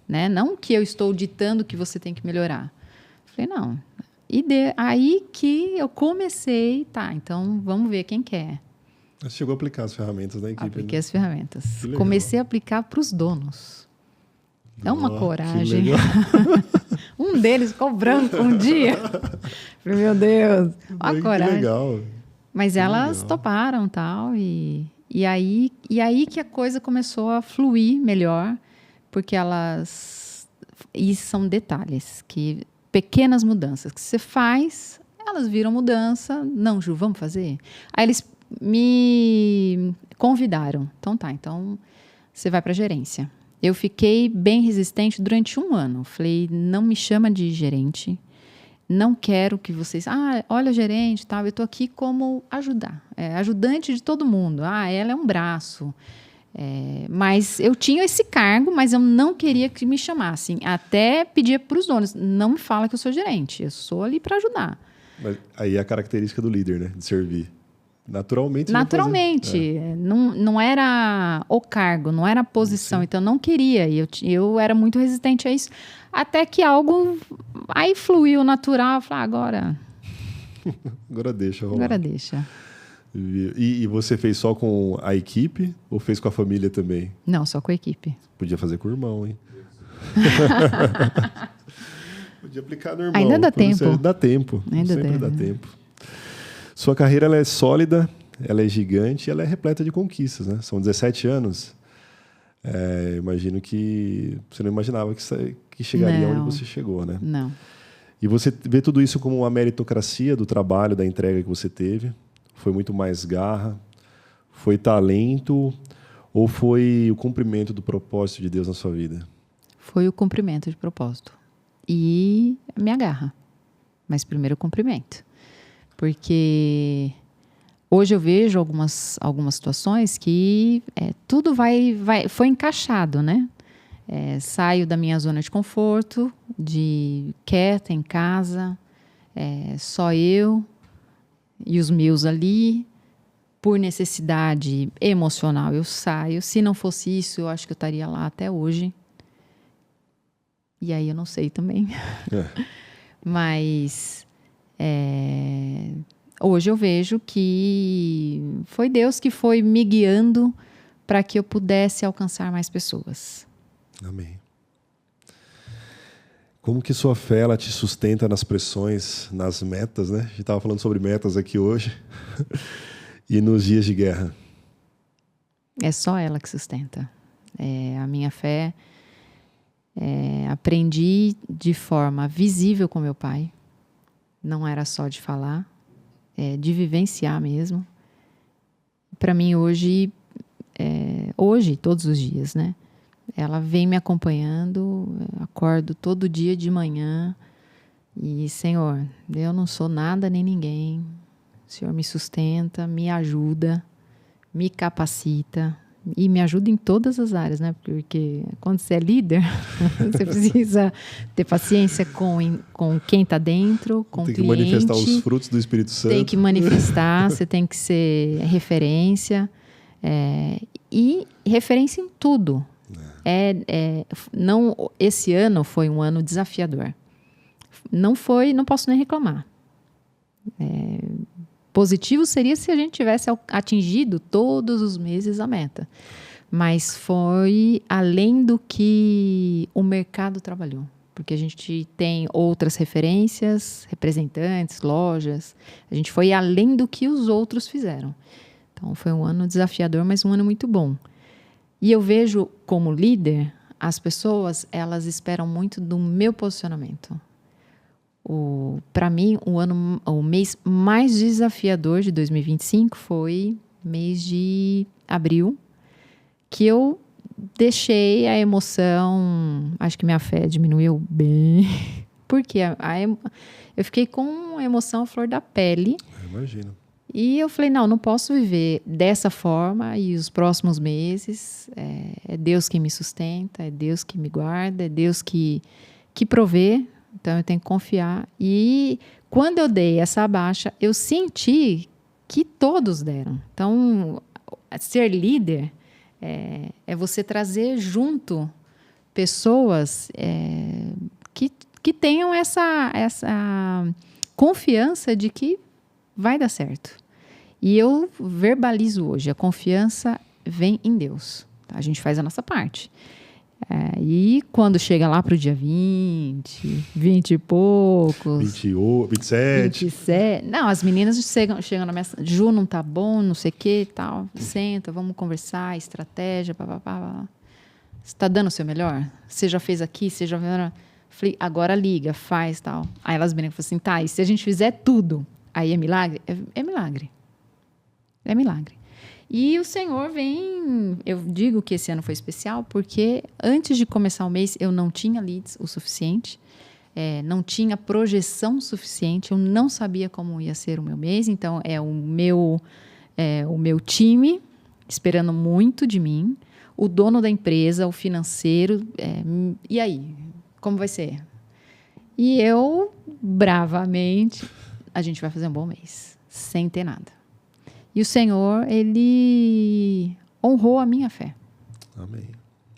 Né? Não que eu estou ditando que você tem que melhorar. Falei, não. Aí que eu comecei, tá, então vamos ver quem quer. Você chegou a aplicar as ferramentas da equipe? Apliquei as ferramentas. Comecei a aplicar para os donos. É uma coragem. Um deles ficou branco um dia. Falei, meu Deus, olha a coragem. Que legal. Mas elas toparam tal, e aí que a coisa começou a fluir melhor, porque elas... E são detalhes que... Pequenas mudanças que você faz, elas viram mudança. Não, Ju, vamos fazer? Aí eles me convidaram. Então tá, então você vai para a gerência. Eu fiquei bem resistente durante 1 ano. Falei, não me chama de gerente. Não quero que vocês... olha, gerente, tal, eu estou aqui como ajudante de todo mundo. Ela é um braço. Mas eu tinha esse cargo, mas eu não queria que me chamassem. Até pedia para os donos, não me fala que eu sou gerente, eu sou ali para ajudar. Mas aí é a característica do líder, né? De servir. Naturalmente. Naturalmente. Não era o cargo, não era a posição. Sim. Então, eu não queria. E eu era muito resistente a isso. Até que algo... Aí fluiu natural. Eu falei, agora... Agora deixa rolar. Agora deixa. E você fez só com a equipe ou fez com a família também? Não, só com a equipe. Podia fazer com o irmão, hein? Podia aplicar no irmão. Ainda dá tempo. Dá tempo. Ainda sempre dá tempo. Sua carreira ela é sólida, ela é gigante e ela é repleta de conquistas, né? São 17 anos. Imagino que você não imaginava que chegaria onde você chegou, né? Não. E você vê tudo isso como uma meritocracia do trabalho, da entrega que você teve? Foi muito mais garra? Foi talento? Ou foi o cumprimento do propósito de Deus na sua vida? Foi o cumprimento de propósito. E a minha garra. Mas primeiro o cumprimento. Porque hoje eu vejo algumas situações que tudo foi encaixado, né? Saio da minha zona de conforto, de quieta em casa, só eu e os meus ali. Por necessidade emocional eu saio. Se não fosse isso, eu acho que eu estaria lá até hoje. E aí eu não sei também. Mas hoje eu vejo que foi Deus que foi me guiando para que eu pudesse alcançar mais pessoas. Amém. Como que sua fé ela te sustenta nas pressões, nas metas, né? A gente estava falando sobre metas aqui hoje. E nos dias de guerra? É só ela que sustenta. A minha fé, aprendi de forma visível com meu pai. Não era só de falar, de vivenciar mesmo. Para mim hoje, todos os dias, né? Ela vem me acompanhando, acordo todo dia de manhã e, Senhor, eu não sou nada nem ninguém. O Senhor me sustenta, me ajuda, me capacita e me ajuda em todas as áreas, né? Porque quando você é líder, você precisa ter paciência com quem está dentro, com o cliente. Tem que manifestar os frutos do Espírito Santo. Tem que manifestar, você tem que ser referência. E referência em tudo. Não, esse ano foi um ano desafiador. Não posso nem reclamar. Positivo seria se a gente tivesse atingido todos os meses a meta. Mas foi além do que o mercado trabalhou. Porque a gente tem outras referências, representantes, lojas. A gente foi além do que os outros fizeram. Então, foi um ano desafiador, mas um ano muito bom. E eu vejo, como líder, as pessoas, elas esperam muito do meu posicionamento. Para mim, o mês mais desafiador de 2025 foi mês de abril, que eu deixei a emoção, acho que minha fé diminuiu bem, porque eu fiquei com a emoção à flor da pele. Eu imagino. E eu falei, não posso viver dessa forma e os próximos meses, é Deus que me sustenta, é Deus que me guarda, é Deus que provê. Então, eu tenho que confiar. E quando eu dei essa baixa, eu senti que todos deram. Então, ser líder é você trazer junto pessoas que tenham essa confiança de que vai dar certo. E eu verbalizo hoje, a confiança vem em Deus. Tá? A gente faz a nossa parte. E quando chega lá para o dia 20 e poucos... 27. Não, as meninas chegam na minha... Ju, não tá bom, não sei o que, tal. Senta, vamos conversar, estratégia, papapá. Você tá dando o seu melhor? Você já fez aqui, você já... Falei, agora liga, faz, tal. Aí elas brincam e falam assim, tá, e se a gente fizer tudo, aí é milagre? É milagre. É milagre. E o Senhor vem... Eu digo que esse ano foi especial porque antes de começar o mês eu não tinha leads o suficiente, não tinha projeção suficiente, eu não sabia como ia ser o meu mês. Então, o meu time esperando muito de mim, o dono da empresa, o financeiro. E aí? Como vai ser? E eu, bravamente... a gente vai fazer um bom mês, sem ter nada. E o Senhor, Ele honrou a minha fé. Amém.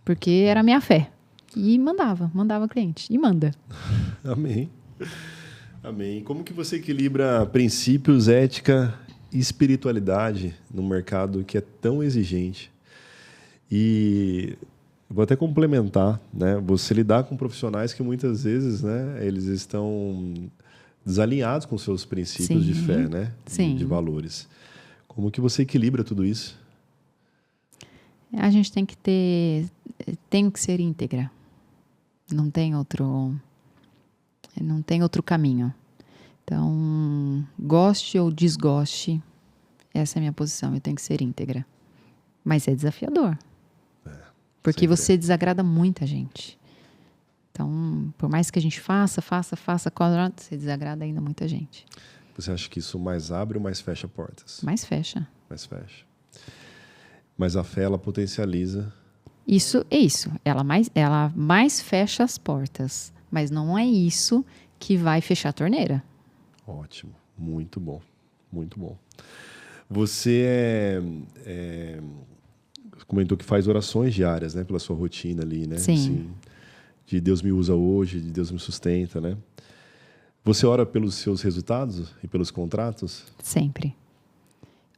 Porque era a minha fé. E mandava cliente. E manda. Amém. Amém. Como que você equilibra princípios, ética e espiritualidade num mercado que é tão exigente? E vou até complementar, né? Você lidar com profissionais que muitas vezes, né, eles estão desalinhados com seus princípios de fé, né? Sim. De valores. Como que você equilibra tudo isso? A gente tem que ser íntegra. Não tem outro caminho. Então, goste ou desgoste, essa é a minha posição. Eu tenho que ser íntegra. Mas é desafiador. Porque você desagrada muita gente. Então, por mais que a gente faça, você desagrada ainda muita gente. Você acha que isso mais abre ou mais fecha portas? Mais fecha. Mais fecha. Mas a fé, ela potencializa. Isso é isso. Ela mais fecha as portas. Mas não é isso que vai fechar a torneira. Ótimo. Muito bom. Muito bom. Você comentou que faz orações diárias, né? Pela sua rotina ali, né? Sim. Assim, de Deus me usa hoje, de Deus me sustenta, né? Você ora pelos seus resultados e pelos contratos? Sempre.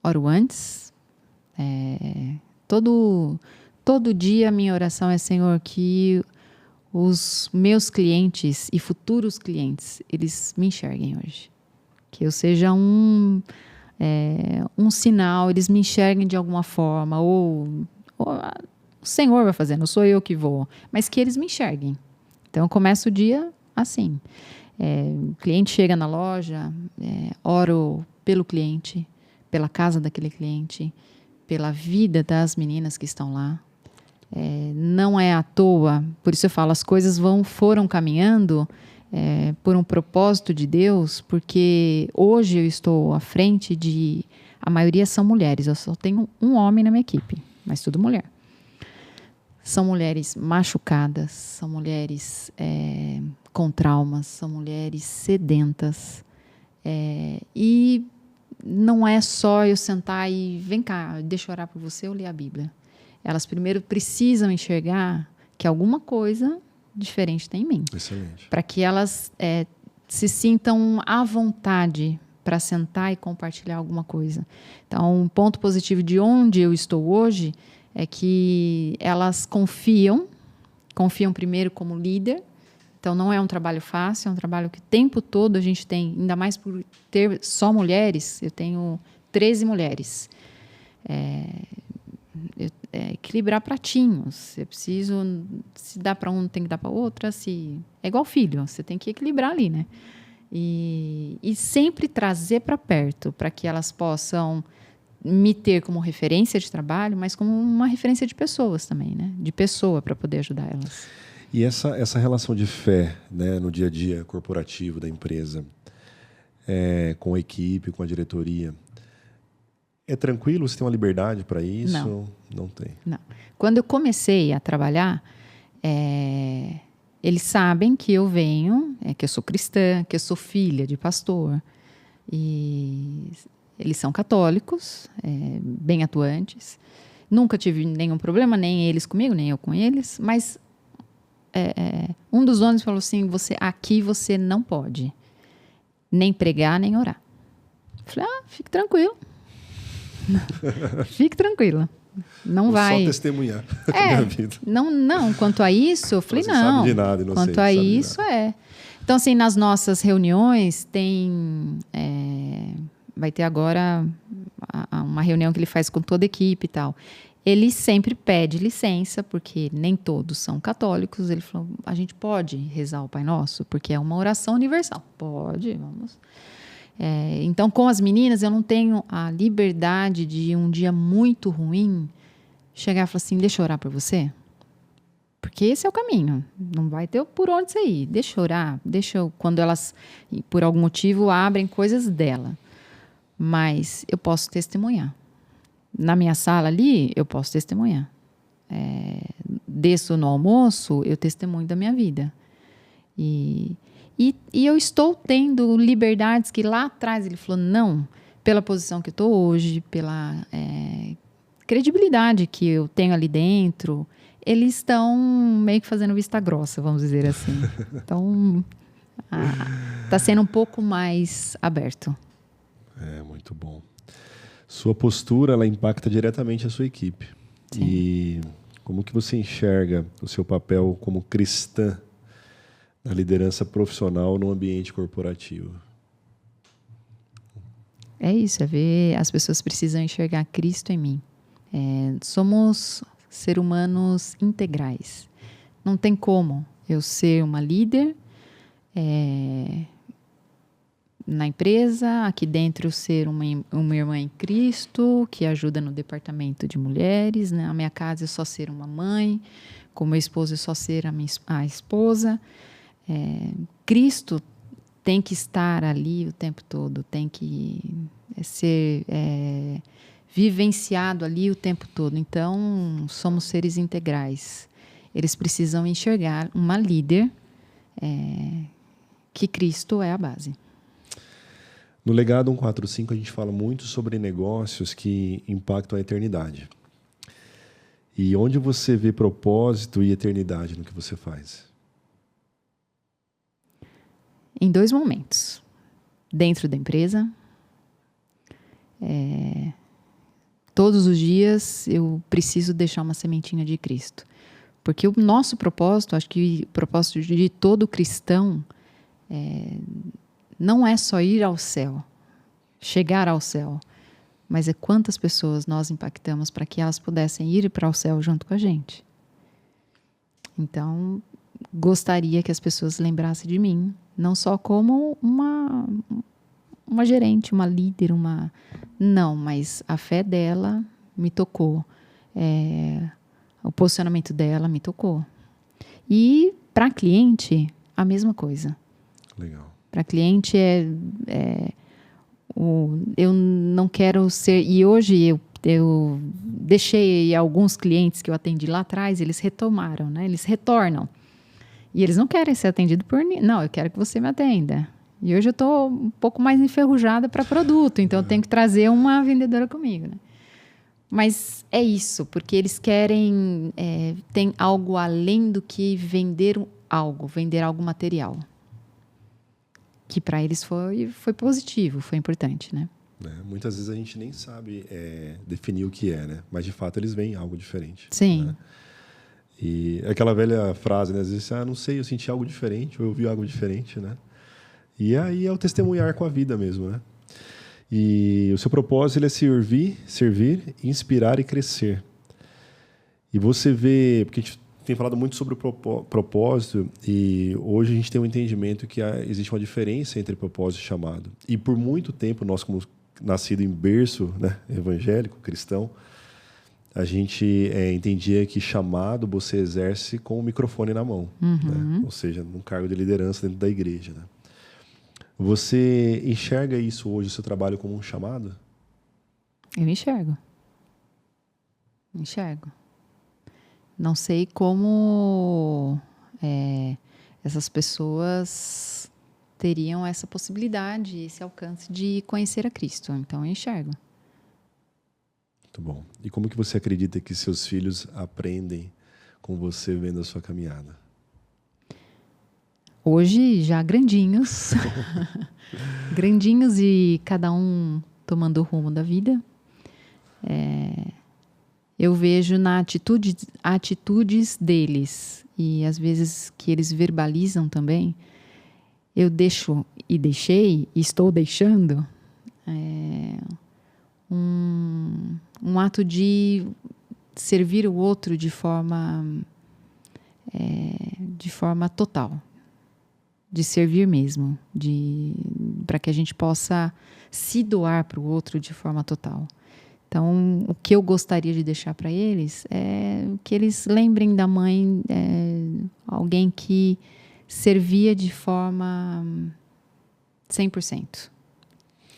Oro antes. Todo dia a minha oração é, Senhor, que os meus clientes e futuros clientes, eles me enxerguem hoje. Que eu seja um sinal, eles me enxerguem de alguma forma, ou o Senhor vai fazer, não sou eu que vou, mas que eles me enxerguem. Então, eu começo o dia assim. O cliente chega na loja, oro pelo cliente, pela casa daquele cliente, pela vida das meninas que estão lá. Não é à toa, por isso eu falo, as coisas foram caminhando por um propósito de Deus, porque hoje eu estou à frente a maioria são mulheres, eu só tenho um homem na minha equipe, mas tudo mulher. São mulheres machucadas, são mulheres com traumas, são mulheres sedentas. E não é só eu sentar e vem cá, deixa eu orar por você ou ler a Bíblia. Elas primeiro precisam enxergar que alguma coisa diferente tem em mim. Excelente. Para que elas se sintam à vontade para sentar e compartilhar alguma coisa. Então, um ponto positivo de onde eu estou hoje é que elas confiam primeiro como líder. Então, não é um trabalho fácil, é um trabalho que o tempo todo a gente tem, ainda mais por ter só mulheres, eu tenho 13 mulheres. Equilibrar pratinhos. Eu preciso, se dá para um, tem que dar para outra. É igual filho, você tem que equilibrar ali, né? E sempre trazer para perto, para que elas possam me ter como referência de trabalho, mas como uma referência de pessoas também, né? De pessoa, para poder ajudar elas. E essa relação de fé, né, no dia a dia corporativo da empresa, com a equipe, com a diretoria, é tranquilo? Você tem uma liberdade para isso? Não tem. Não. Quando eu comecei a trabalhar, eles sabem que eu venho, que eu sou cristã, que eu sou filha de pastor. E eles são católicos, bem atuantes. Nunca tive nenhum problema, nem eles comigo, nem eu com eles. Mas um dos donos falou assim, aqui você não pode nem pregar, nem orar. Eu falei, fique tranquilo. Fique tranquila. Não vai. Só testemunhar a minha vida. Não, quanto a isso, eu falei, você não. Sabe de nada, inocente, quanto a isso, Então, assim, nas nossas reuniões, vai ter agora uma reunião que ele faz com toda a equipe e tal. Ele sempre pede licença, porque nem todos são católicos. Ele falou, a gente pode rezar o Pai Nosso? Porque é uma oração universal. Pode, vamos. Então, com as meninas, eu não tenho a liberdade de um dia muito ruim chegar e falar assim, deixa eu orar por você? Porque esse é o caminho. Não vai ter por onde você ir. Deixa eu orar. Quando elas, por algum motivo, abrem coisas dela. Mas eu posso testemunhar. Na minha sala ali, eu posso testemunhar. Desço no almoço, eu testemunho da minha vida. E E eu estou tendo liberdades que lá atrás ele falou, não, pela posição que eu estou hoje, pela credibilidade que eu tenho ali dentro, eles estão meio que fazendo vista grossa, vamos dizer assim. Então, está sendo um pouco mais aberto. Muito bom. Sua postura, ela impacta diretamente a sua equipe. Sim. E como que você enxerga o seu papel como cristã na liderança profissional no ambiente corporativo? É isso, é ver, as pessoas precisam enxergar Cristo em mim. Somos seres humanos integrais. Não tem como eu ser uma líder na empresa, aqui dentro eu ser uma irmã em Cristo, que ajuda no departamento de mulheres, né? Na minha casa eu só ser uma mãe, com meu esposo eu só ser a esposa. Cristo tem que estar ali o tempo todo, tem que ser vivenciado ali o tempo todo. Então, somos seres integrais. Eles precisam enxergar uma líder que Cristo é a base. No Legado 145, a gente fala muito sobre negócios que impactam a eternidade. E onde você vê propósito e eternidade no que você faz? Em 2 momentos. Dentro da empresa. Todos os dias eu preciso deixar uma sementinha de Cristo. Porque o nosso propósito, acho que o propósito de todo cristão não é só ir ao céu, chegar ao céu, mas é quantas pessoas nós impactamos para que elas pudessem ir para o céu junto com a gente. Então, gostaria que as pessoas lembrassem de mim, não só como uma gerente, uma líder, não, mas a fé dela me tocou, o posicionamento dela me tocou. E para cliente, a mesma coisa. Legal. Para cliente eu não quero ser... E hoje eu deixei alguns clientes que eu atendi lá atrás, eles retomaram, né? Eles retornam. E eles não querem ser atendidos por... Não, eu quero que você me atenda. E hoje eu estou um pouco mais enferrujada para produto, então eu tenho que trazer uma vendedora comigo, né? Mas é isso, porque eles querem... tem algo além do que vender algo material. Que para eles foi positivo, foi importante, né? Muitas vezes a gente nem sabe definir o que é, né? Mas de fato eles veem algo diferente. Sim. Né? E aquela velha frase, né? Às vezes, não sei, eu senti algo diferente, ou eu vi algo diferente, né? E aí é o testemunhar com a vida mesmo, né? E o seu propósito ele é servir, inspirar e crescer. E você vê, porque a gente tem falado muito sobre o propósito e hoje a gente tem um entendimento que existe uma diferença entre propósito e chamado. E por muito tempo, nós como nascido em berço, né, evangélico, cristão, a gente entendia que chamado você exerce com o microfone na mão. Né? Ou seja, num cargo de liderança dentro da igreja. Né? Você enxerga isso hoje, o seu trabalho, como um chamado? Eu enxergo. Não sei como essas pessoas teriam essa possibilidade, esse alcance de conhecer a Cristo. Então, eu enxergo. Muito bom. E como que você acredita que seus filhos aprendem com você vendo a sua caminhada? Hoje, já grandinhos. Grandinhos e cada um tomando o rumo da vida. Eu vejo na atitudes deles e às vezes que eles verbalizam também, eu estou deixando um ato de servir o outro de forma total, de servir mesmo, para que a gente possa se doar para o outro de forma total. Então, o que eu gostaria de deixar para eles é que eles lembrem da mãe, alguém que servia de forma 100%,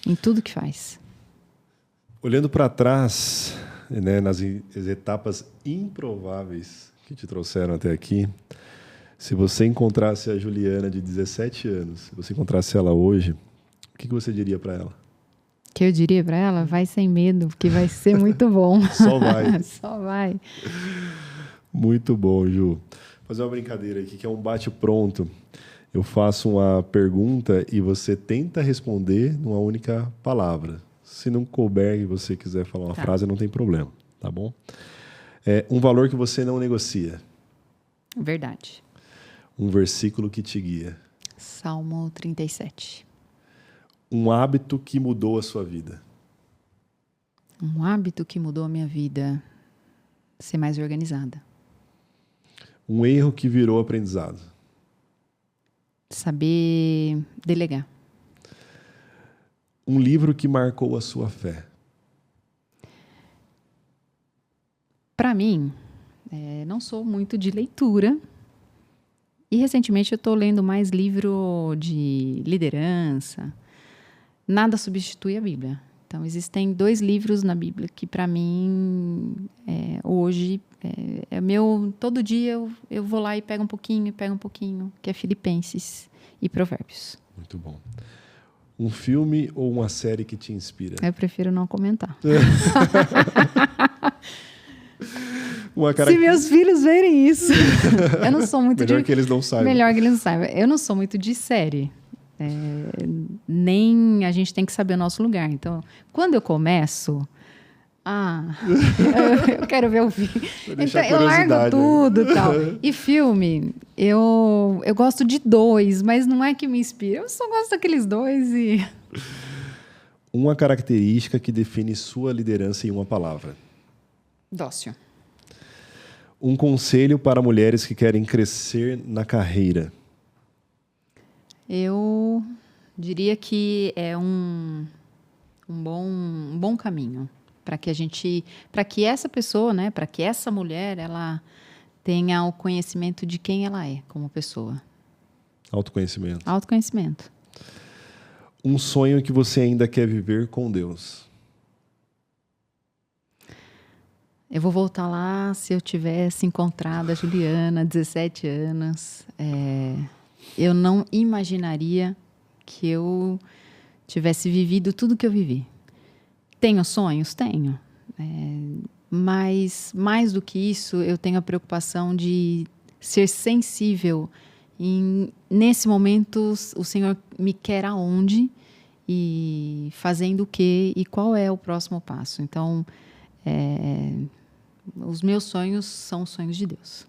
em tudo que faz. Olhando para trás, né, nas etapas improváveis que te trouxeram até aqui, Se você encontrasse a Juliana de 17 anos, se você encontrasse ela hoje, o que você diria para ela? O que eu diria para ela? Vai sem medo, porque vai ser muito bom. Só vai. Só vai. Muito bom, Ju. Vou fazer uma brincadeira aqui, que é um bate-pronto. Eu faço uma pergunta e você tenta responder numa única palavra. Se não couber e você quiser falar uma frase, não tem problema, tá bom? Um valor que você não negocia. Verdade. Um versículo que te guia. Salmo 37. Um hábito que mudou a sua vida. Um hábito que mudou a minha vida. Ser mais organizada. Um erro que virou aprendizado. Saber delegar. Um livro que marcou a sua fé. Para mim, não sou muito de leitura. E recentemente eu estou lendo mais livro de liderança. Nada substitui a Bíblia. Então, existem 2 livros na Bíblia que, para mim, hoje, meu... Todo dia eu vou lá e pego um pouquinho, que é Filipenses e Provérbios. Muito bom. Um filme ou uma série que te inspira? Eu prefiro não comentar. Se meus filhos verem isso. Eu não sou muito Melhor que eles não saibam. Melhor que eles não saibam. Eu não sou muito de série. Nem a gente tem que saber o nosso lugar. Então, quando eu começo... eu quero ver o filme. Então, eu largo tudo e tal. E filme, eu gosto de 2, mas não é que me inspira. Eu só gosto daqueles 2 e... Uma característica que define sua liderança em uma palavra. Dócil. Um conselho para mulheres que querem crescer na carreira. Eu diria que é um bom caminho para que essa pessoa, né, para que essa mulher, ela tenha o conhecimento de quem ela é como pessoa. Autoconhecimento. Autoconhecimento. Um sonho que você ainda quer viver com Deus. Eu vou voltar lá se eu tivesse encontrado a Juliana, 17 anos. Eu não imaginaria que eu tivesse vivido tudo que eu vivi. Tenho sonhos? Tenho. Mas, mais do que isso, eu tenho a preocupação de ser sensível. Nesse momento, o Senhor me quer aonde e fazendo o quê e qual é o próximo passo. Então, os meus sonhos são os sonhos de Deus.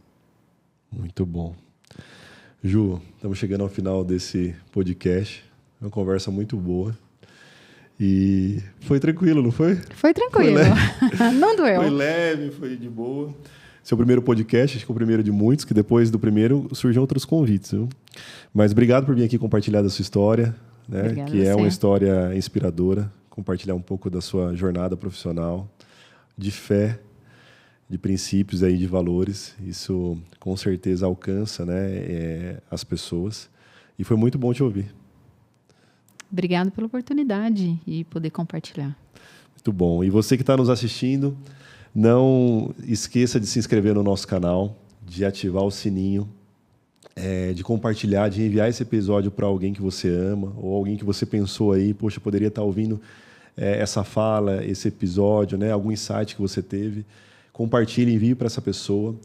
Muito bom. Ju, estamos chegando ao final desse podcast. Uma conversa muito boa. E foi tranquilo, não foi? Foi tranquilo. Não doeu. Foi leve, foi de boa. Seu primeiro podcast, acho que é o primeiro de muitos, que depois do primeiro surgiram outros convites. Viu? Mas obrigado por vir aqui compartilhar da sua história, né? Obrigada Que a é você. uma história inspiradora. Compartilhar um pouco da sua jornada profissional, de fé, de princípios aí, de valores. Isso com certeza alcança, né, as pessoas. E foi muito bom te ouvir. Obrigado pela oportunidade e poder compartilhar. Muito bom. E você que está nos assistindo, não esqueça de se inscrever no nosso canal, de ativar o sininho, de compartilhar, de enviar esse episódio para alguém que você ama ou alguém que você pensou aí, poxa, poderia estar ouvindo essa fala, esse episódio, né, algum insight que você teve. Compartilhe, envie para essa pessoa.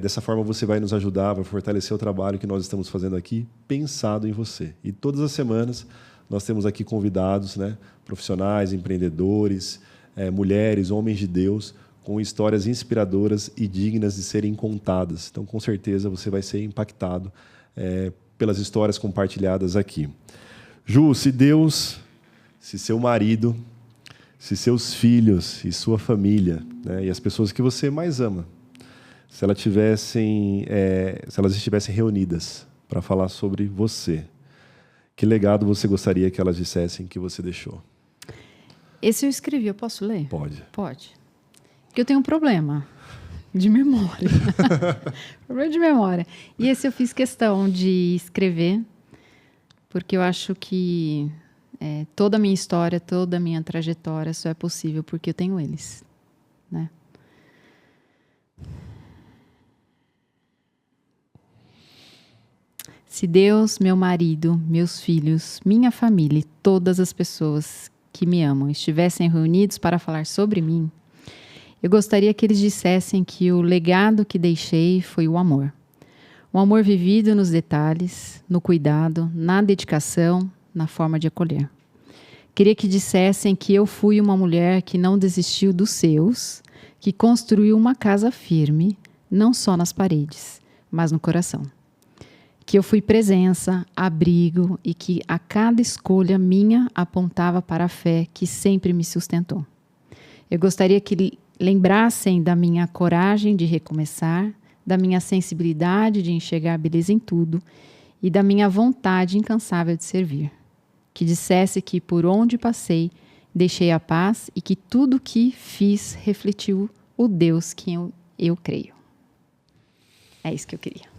Dessa forma você vai nos ajudar, vai fortalecer o trabalho que nós estamos fazendo aqui, pensado em você. E todas as semanas nós temos aqui convidados, né, profissionais, empreendedores, mulheres, homens de Deus, com histórias inspiradoras e dignas de serem contadas. Então, com certeza, você vai ser impactado pelas histórias compartilhadas aqui. Ju, se Deus, se seu marido, se seus filhos e sua família, né, e as pessoas que você mais ama, se elas estivessem reunidas para falar sobre você, que legado você gostaria que elas dissessem que você deixou? Esse eu escrevi, eu posso ler? Pode. Pode. Porque eu tenho um problema de memória. Problema de memória. E esse eu fiz questão de escrever, porque eu acho que toda a minha história, toda a minha trajetória só é possível porque eu tenho eles, né? Se Deus, meu marido, meus filhos, minha família e todas as pessoas que me amam estivessem reunidos para falar sobre mim, eu gostaria que eles dissessem que o legado que deixei foi o amor. O amor vivido nos detalhes, no cuidado, na dedicação, na forma de acolher. Queria que dissessem que eu fui uma mulher que não desistiu dos seus, que construiu uma casa firme, não só nas paredes, mas no coração. Que eu fui presença, abrigo e que a cada escolha minha apontava para a fé que sempre me sustentou. Eu gostaria que lembrassem da minha coragem de recomeçar, da minha sensibilidade de enxergar beleza em tudo e da minha vontade incansável de servir. Que dissesse que por onde passei, deixei a paz e que tudo que fiz refletiu o Deus que eu creio. É isso que eu queria.